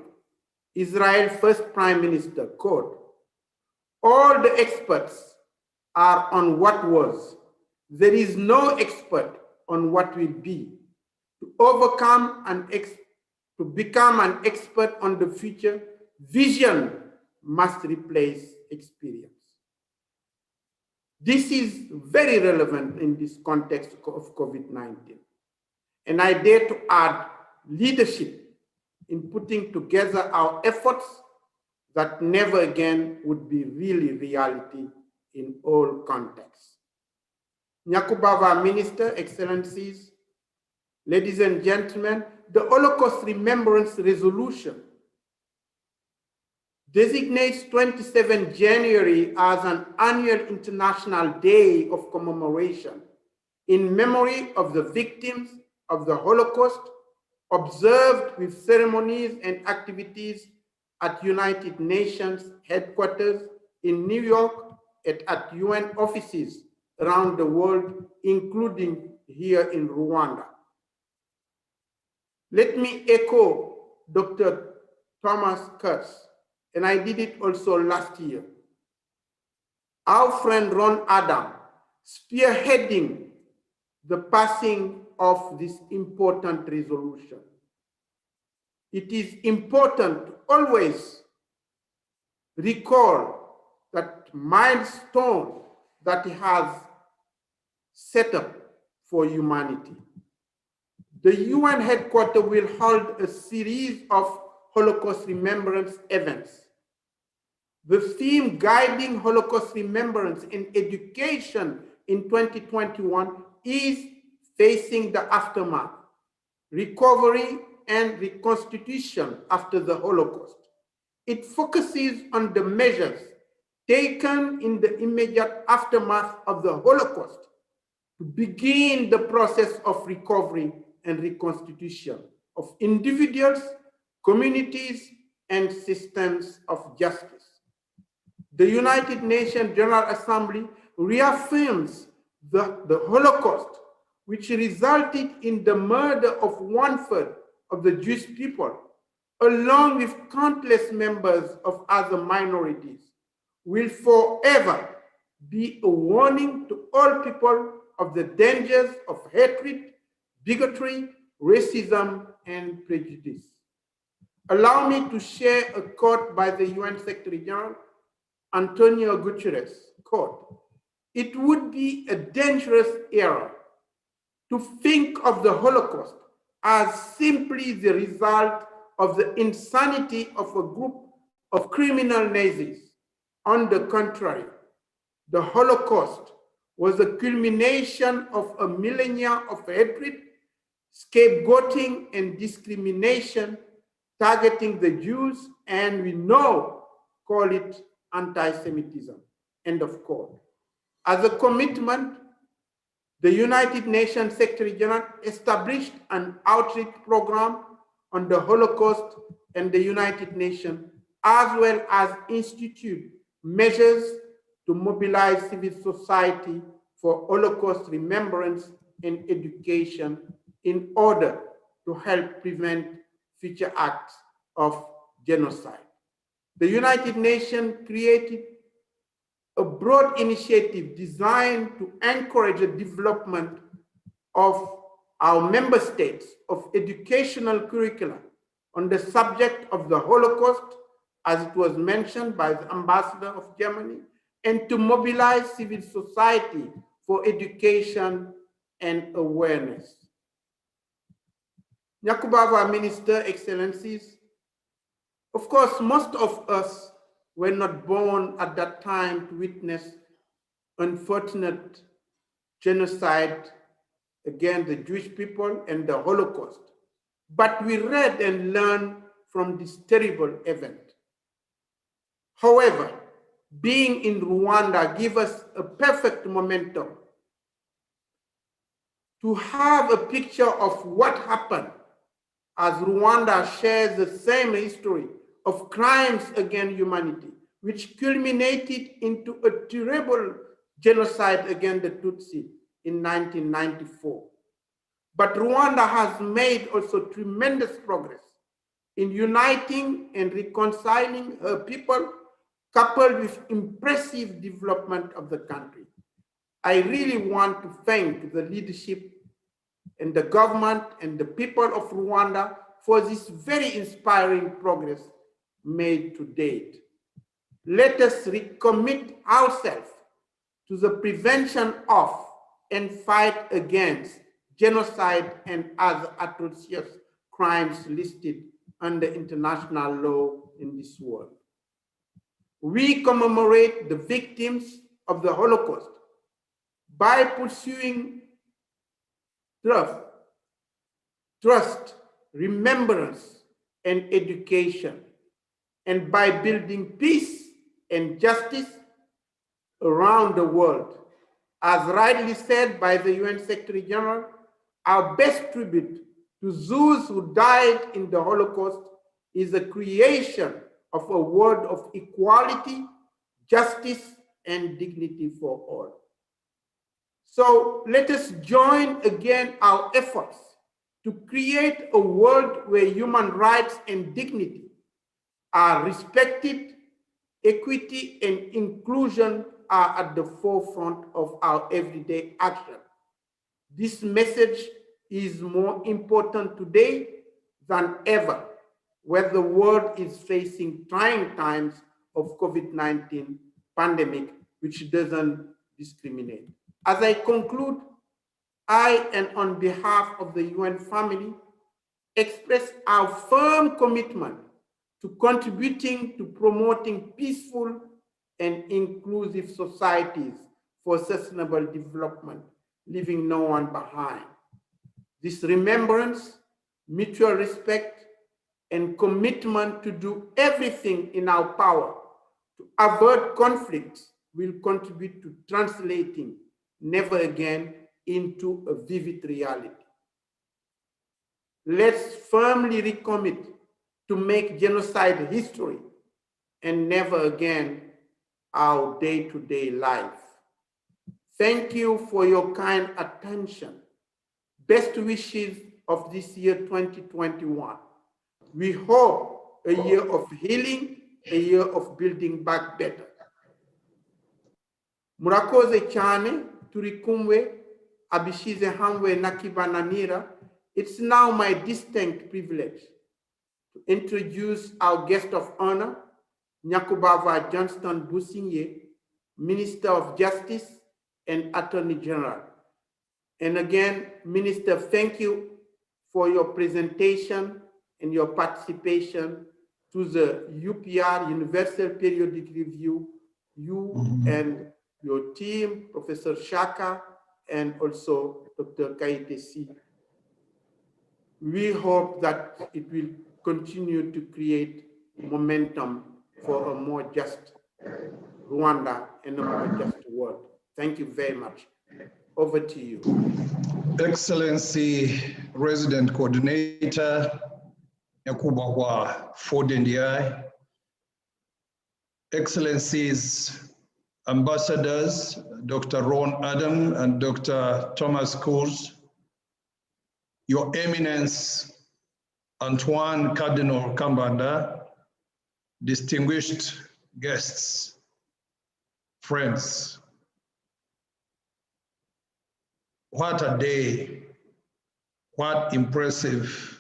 Israel's first prime minister, quote, "All the experts are on what was. There is no expert on what will be. To become an expert on the future, vision must replace experience." This is very relevant in this context of COVID-19. And I dare to add leadership in putting together our efforts that never again would be really reality in all contexts. Nyakubava Minister, Excellencies, ladies and gentlemen, the Holocaust Remembrance Resolution designates 27 January as an annual International Day of Commemoration in memory of the victims of the Holocaust, observed with ceremonies and activities at United Nations headquarters in New York and at UN offices around the world, including here in Rwanda. Let me echo Dr. Thomas Kurtz, and I did it also last year. Our friend Ron Adam spearheading the passing of this important resolution. It is important to always recall that milestone that he has set up for humanity. The UN headquarters will hold a series of Holocaust remembrance events. The theme guiding Holocaust remembrance in education in 2021 is facing the aftermath, recovery and reconstitution after the Holocaust. It focuses on the measures taken in the immediate aftermath of the Holocaust to begin the process of recovery and reconstitution of individuals, communities, and systems of justice. The United Nations General Assembly reaffirms the Holocaust, which resulted in the murder of 1/3 of the Jewish people, along with countless members of other minorities, will forever be a warning to all people of the dangers of hatred, bigotry, racism, and prejudice. Allow me to share a quote by the UN Secretary General, Antonio Guterres, quote, "It would be a dangerous error to think of the Holocaust as simply the result of the insanity of a group of criminal Nazis. On the contrary, the Holocaust was a culmination of a millennia of hatred, scapegoating, and discrimination targeting the Jews, and we now call it anti-Semitism, end of quote. As a commitment, the United Nations Secretary General established an outreach program on the Holocaust and the United Nations, as well as institute measures to mobilize civil society for Holocaust remembrance and education in order to help prevent future acts of genocide. The United Nations created a broad initiative designed to encourage the development of our member states of educational curricula on the subject of the Holocaust, as it was mentioned by the Ambassador of Germany, and to mobilize civil society for education and awareness. Nyakubahwa Minister, Excellencies, of course, most of us were not born at that time to witness unfortunate genocide against the Jewish people and the Holocaust. But we read and learned from this terrible event. However, being in Rwanda gives us a perfect momentum to have a picture of what happened, as Rwanda shares the same history of crimes against humanity, which culminated into a terrible genocide against the Tutsi in 1994. But Rwanda has made also tremendous progress in uniting and reconciling her people, coupled with impressive development of the country. I really want to thank the leadership and the government and the people of Rwanda for this very inspiring progress made to date. Let us recommit ourselves to the prevention of and fight against genocide and other atrocious crimes listed under international law in this world. We commemorate the victims of the Holocaust by pursuing trust, remembrance, and education, and by building peace and justice around the world. As rightly said by the UN Secretary General, our best tribute to those who died in the Holocaust is the creation of a world of equality, justice, and dignity for all. So let us join again our efforts to create a world where human rights and dignity are respected, equity and inclusion are at the forefront of our everyday action. This message is more important today than ever, where the world is facing trying times of COVID-19 pandemic, which doesn't discriminate. As I conclude, I, and on behalf of the UN family, express our firm commitment to contributing to promoting peaceful and inclusive societies for sustainable development, leaving no one behind. This remembrance, mutual respect, and commitment to do everything in our power to avert conflicts will contribute to translating never again into a vivid reality. Let's firmly recommit to make genocide history and never again our day-to-day life. Thank you for your kind attention. Best wishes of this year 2021. We hope a year of healing, a year of building back better. Murakoze cyane turi kumwe abishize hamwe nakibananira. It's now my distinct privilege to introduce our guest of honor, Nyakubahwa Johnston Busingye, Minister of Justice and Attorney General. And again, Minister, thank you for your presentation and your participation to the UPR Universal Periodic Review, you and your team, Professor Shaka, and also Dr. Kaitesi. We hope that it will continue to create momentum for a more just Rwanda and a more just world. Thank you very much. Over to you.
Excellency, Resident Coordinator, Nyakubahwa Ford Ndiaye, Excellencies, Ambassadors, Dr. Ron Adam and Dr. Thomas Coles, Your Eminence, Antoine Cardinal Kambanda, distinguished guests, friends. What a day, what impressive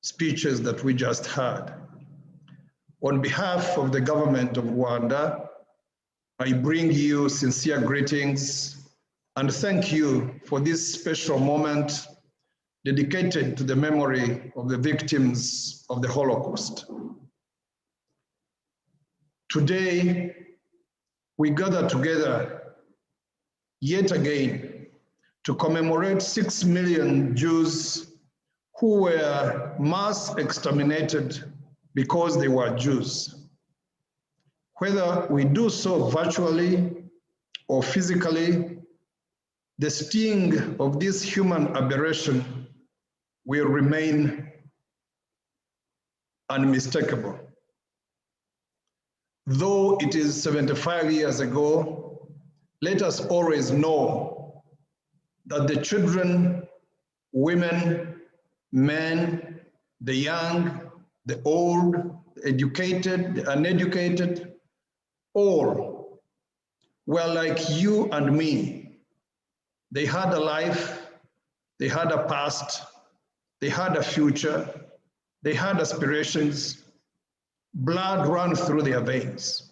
speeches that we just heard. On behalf of the government of Rwanda, I bring you sincere greetings and thank you for this special moment dedicated to the memory of the victims of the Holocaust. Today, we gather together yet again to commemorate 6 million Jews who were mass exterminated because they were Jews. Whether we do so virtually or physically, the sting of this human aberration will remain unmistakable. Though it is 75 years ago, let us always know that the children, women, men, the young, the old, the educated, the uneducated, all were like you and me. They had a life, they had a past, they had a future, they had aspirations, blood ran through their veins.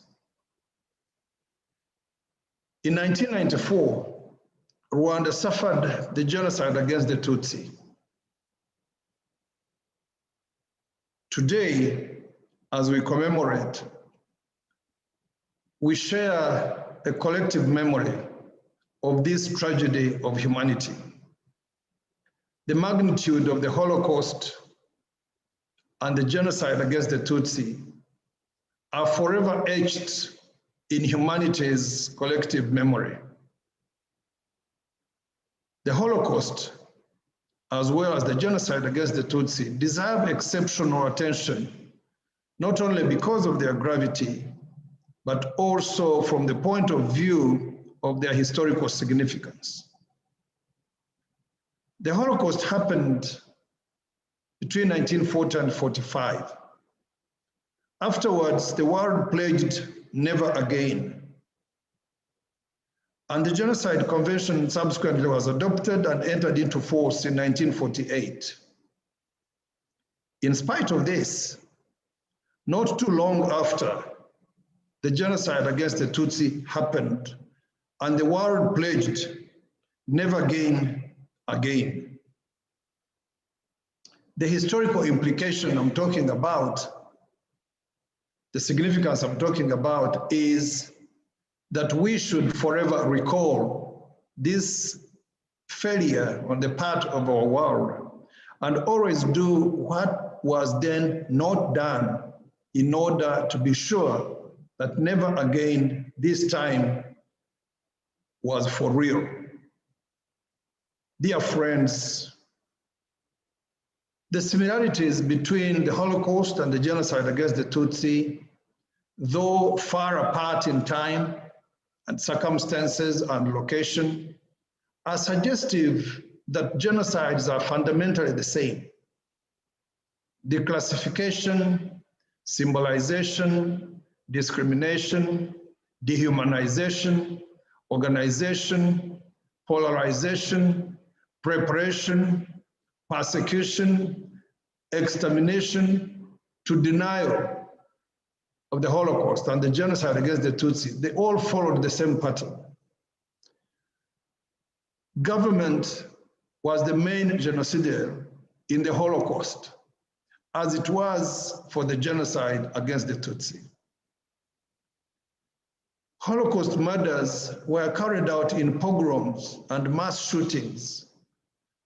In 1994, Rwanda suffered the genocide against the Tutsi. Today, as we commemorate, we share a collective memory of this tragedy of humanity. The magnitude of the Holocaust and the genocide against the Tutsi are forever etched in humanity's collective memory. The Holocaust, as well as the genocide against the Tutsi, deserve exceptional attention, not only because of their gravity, but also from the point of view of their historical significance. The Holocaust happened between 1940 and 45. Afterwards, the world pledged never again. And the Genocide Convention subsequently was adopted and entered into force in 1948. In spite of this, not too long after, the genocide against the Tutsi happened, and the world pledged never again. The historical implication I'm talking about, the significance I'm talking about, is that we should forever recall this failure on the part of our world and always do what was then not done in order to be sure that never again this time was for real. Dear friends, the similarities between the Holocaust and the genocide against the Tutsi, though far apart in time and circumstances and location, are suggestive that genocides are fundamentally the same. Declassification, symbolization, discrimination, dehumanization, organization, polarization, preparation, persecution, extermination, to denial of the Holocaust and the genocide against the Tutsi, they all followed the same pattern. Government was the main genocidaire in the Holocaust, as it was for the genocide against the Tutsi. Holocaust murders were carried out in pogroms and mass shootings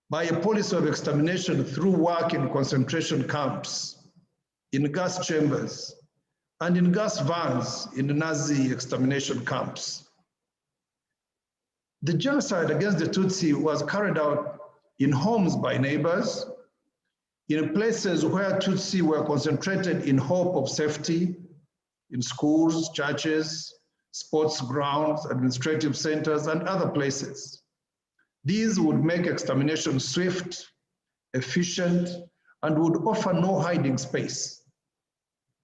by a policy of extermination through work in concentration camps, in gas chambers, and in gas vans in the Nazi extermination camps. The genocide against the Tutsi was carried out in homes by neighbors, in places where Tutsi were concentrated in hope of safety, in schools, churches, sports grounds, administrative centers, and other places. These would make extermination swift, efficient, and would offer no hiding space.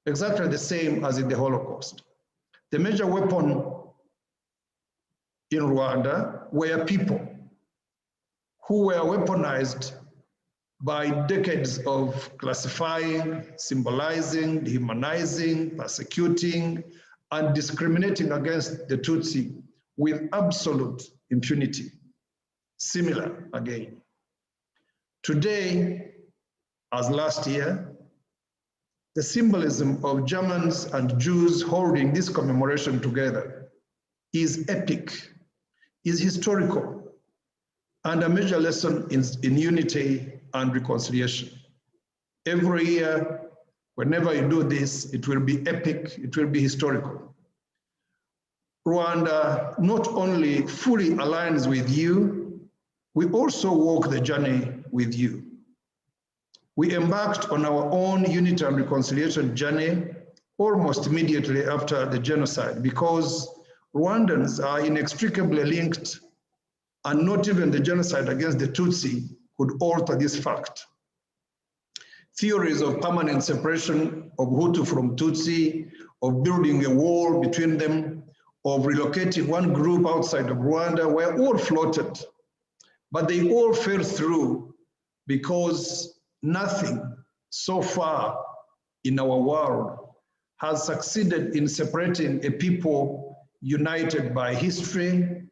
Exactly the same as in the Holocaust. The major weapon in Rwanda were people who were weaponized by decades of classifying, symbolizing, dehumanizing, persecuting, and discriminating against the Tutsi with absolute impunity. Similar again. Today, as last year, the symbolism of Germans and Jews holding this commemoration together is epic, is historical, and a major lesson in unity and reconciliation. Every year, whenever you do this, it will be epic, it will be historical. Rwanda not only fully aligns with you, we also walk the journey with you. We embarked on our own unity and reconciliation journey almost immediately after the genocide because Rwandans are inextricably linked, and not even the genocide against the Tutsi could alter this fact. Theories of permanent separation of Hutu from Tutsi, of building a wall between them, of relocating one group outside of Rwanda were all floated, but they all fell through because nothing so far in our world has succeeded in separating a people united by history,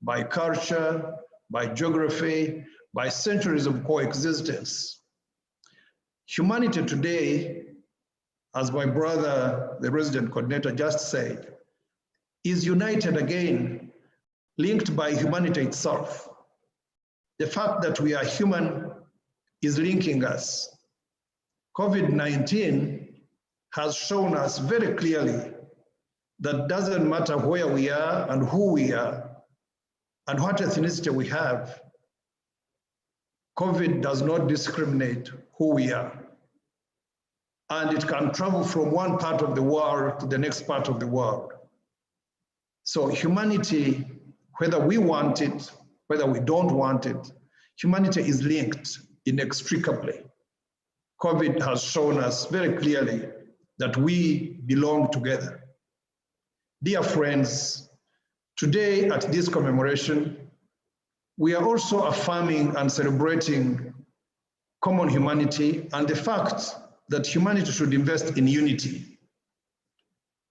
by culture, by geography, by centuries of coexistence. Humanity today, as my brother, the resident coordinator just said, is united again, linked by humanity itself. The fact that we are human is linking us. COVID-19 has shown us very clearly that doesn't matter where we are and who we are and what ethnicity we have, COVID does not discriminate who we are. And it can travel from one part of the world to the next part of the world. So humanity, whether we want it, whether we don't want it, humanity is linked inextricably. COVID has shown us very clearly that we belong together. Dear friends, today at this commemoration, we are also affirming and celebrating common humanity and the fact that humanity should invest in unity.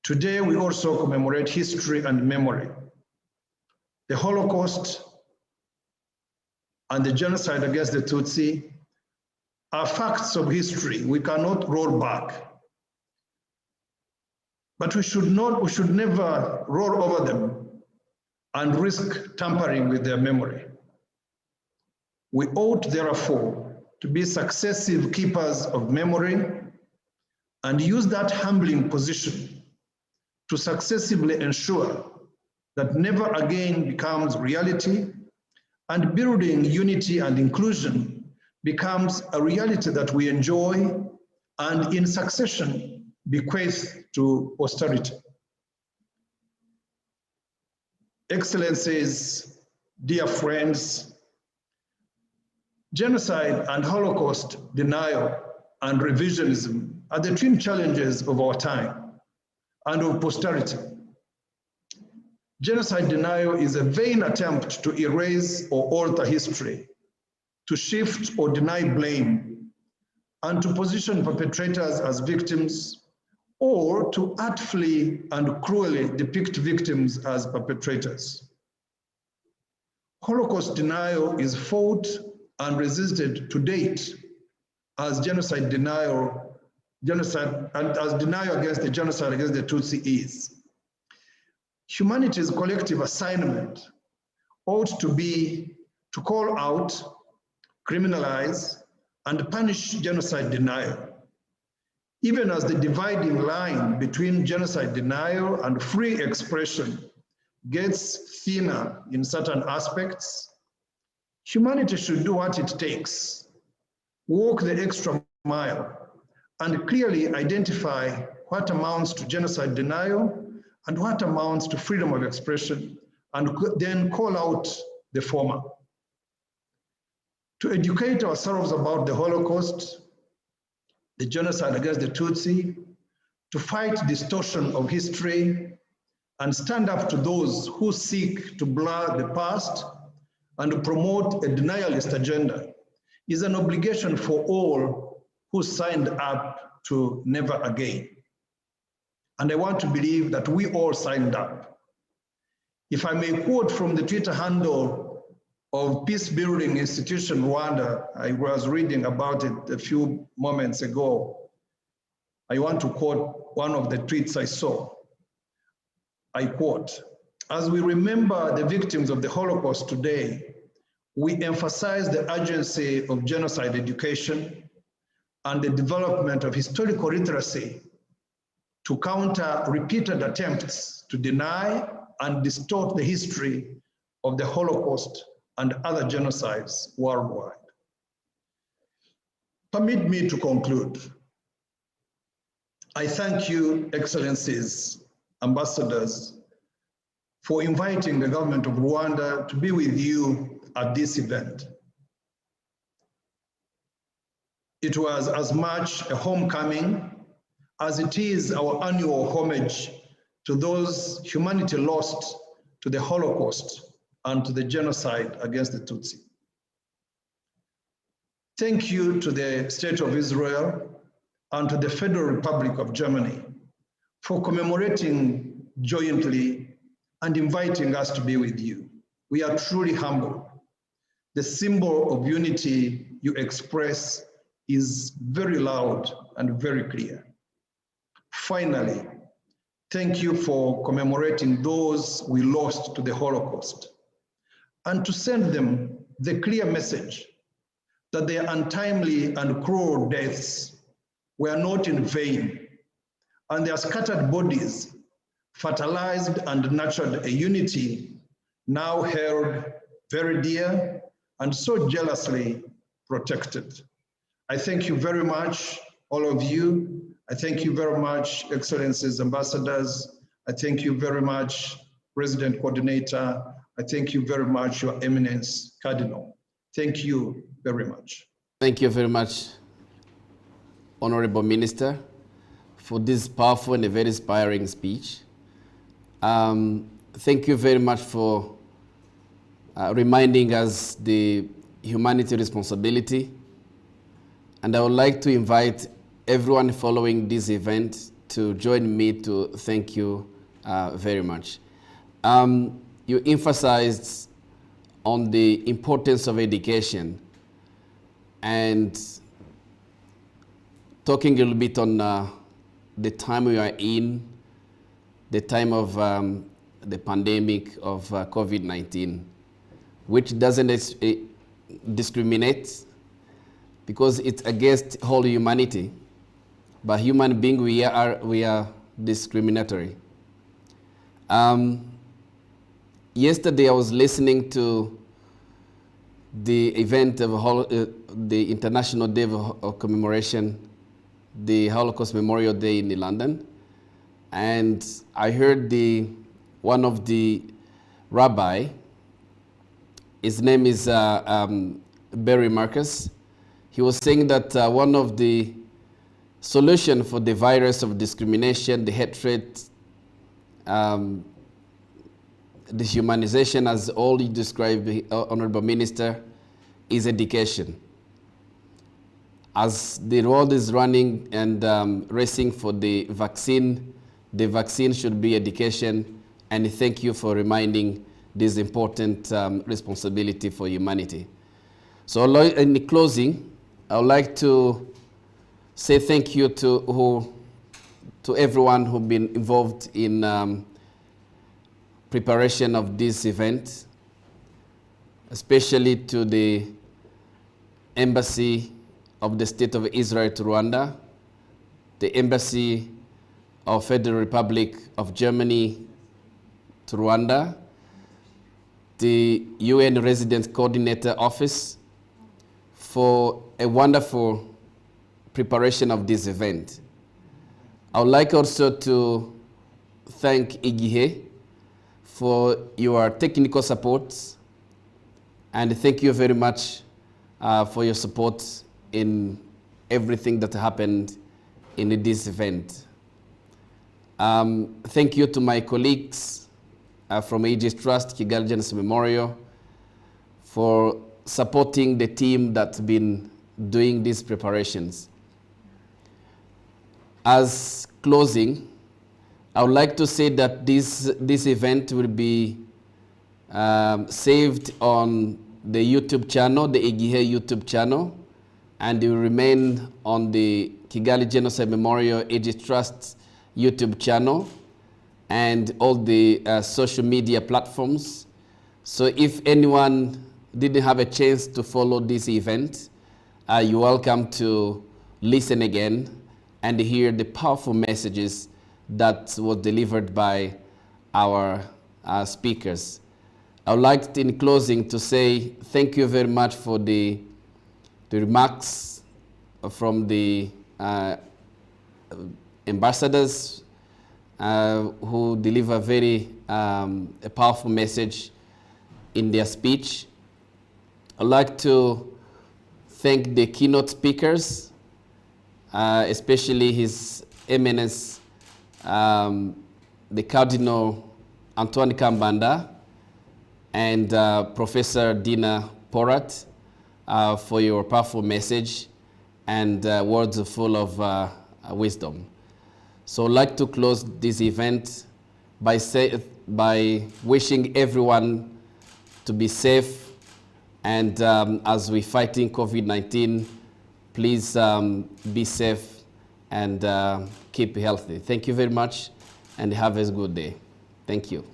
Today, we also commemorate history and memory. The Holocaust and the genocide against the Tutsi are facts of history. We cannot roll back. But we should never roll over them and risk tampering with their memory. We ought, therefore, to be successive keepers of memory and use that humbling position to successively ensure that never again becomes reality, and building unity and inclusion becomes a reality that we enjoy and in succession bequeath to posterity. Excellencies, dear friends, genocide and Holocaust denial and revisionism are the twin challenges of our time and of posterity. Genocide denial is a vain attempt to erase or alter history, to shift or deny blame, and to position perpetrators as victims, or to artfully and cruelly depict victims as perpetrators. Holocaust denial is fought and resisted to date, as genocide denial genocide and as denial against the genocide against the Tutsi is. Humanity's collective assignment ought to be to call out, criminalize, and punish genocide denial, even as the dividing line between genocide denial and free expression gets thinner in certain aspects. Humanity should do what it takes, walk the extra mile, and clearly identify what amounts to genocide denial and what amounts to freedom of expression, and then call out the former. To educate ourselves about the Holocaust, the genocide against the Tutsi, to fight distortion of history, and stand up to those who seek to blur the past and to promote a denialist agenda is an obligation for all who signed up to Never Again. And I want to believe that we all signed up. If I may quote from the Twitter handle of Peace Building Institution Rwanda, I was reading about it a few moments ago. I want to quote one of the tweets I saw. I quote, "As we remember the victims of the Holocaust today, we emphasize the urgency of genocide education and the development of historical literacy to counter repeated attempts to deny and distort the history of the Holocaust and other genocides worldwide." Permit me to conclude. I thank you, Excellencies, ambassadors, for inviting the government of Rwanda to be with you at this event. It was as much a homecoming as it is our annual homage to those humanity lost to the Holocaust and to the genocide against the Tutsi. Thank you to the State of Israel and to the Federal Republic of Germany for commemorating jointly and inviting us to be with you. We are truly humbled. The symbol of unity you express is very loud and very clear. Finally, thank you for commemorating those we lost to the Holocaust and to send them the clear message that their untimely and cruel deaths were not in vain, and their scattered bodies fertilized and nurtured a unity now held very dear and so jealously protected. I thank you very much, all of you. I thank you very much, Excellencies, ambassadors. I thank you very much, President Coordinator. I thank you very much, Your Eminence, Cardinal. Thank you very much.
Thank you very much, Honorable Minister, for this powerful and a very inspiring speech. Thank you very much for reminding us the humanity responsibility. And I would like to invite everyone following this event to join me to thank you very much. You emphasized on the importance of education and talking a little bit on the time we are in, the time of the pandemic of COVID-19, which doesn't discriminate because it's against whole humanity. But human being, we are discriminatory. Yesterday, I was listening to the event of the International Day of Commemoration, the Holocaust Memorial Day in London, and I heard one of the rabbi. His name is Barry Marcus. He was saying that one of the solution for the virus of discrimination, the hatred, dehumanization, as all you described, Honorable Minister, is education. As the world is running and racing for the vaccine should be education, and thank you for reminding this important responsibility for humanity. So in closing, I would like to say thank you to everyone who's been involved in preparation of this event, especially to the Embassy of the State of Israel to Rwanda, the Embassy of Federal Republic of Germany to Rwanda, the UN Resident Coordinator Office for a wonderful preparation of this event. I would like also to thank IGIHE for your technical support, and thank you very much for your support in everything that happened in this event. Thank you to my colleagues from Aegis Trust, Kigali Genocide Memorial, for supporting the team that's been doing these preparations. As closing, I would like to say that this event will be saved on the YouTube channel, the IGIHE YouTube channel, and it will remain on the Kigali Genocide Memorial Aegis Trust YouTube channel and all the social media platforms. So if anyone didn't have a chance to follow this event, you're welcome to listen again and hear the powerful messages that were delivered by our speakers. I would like, in closing, to say thank you very much for the remarks from the ambassadors who deliver very a powerful message in their speech. I'd like to thank the keynote speakers, especially His Eminence, the Cardinal Antoine Kambanda, and Professor Dina Porat for your powerful message and words full of wisdom. So I'd like to close this event by wishing everyone to be safe, and as we're fighting COVID-19, please be safe and keep healthy. Thank you very much, and have a good day. Thank you.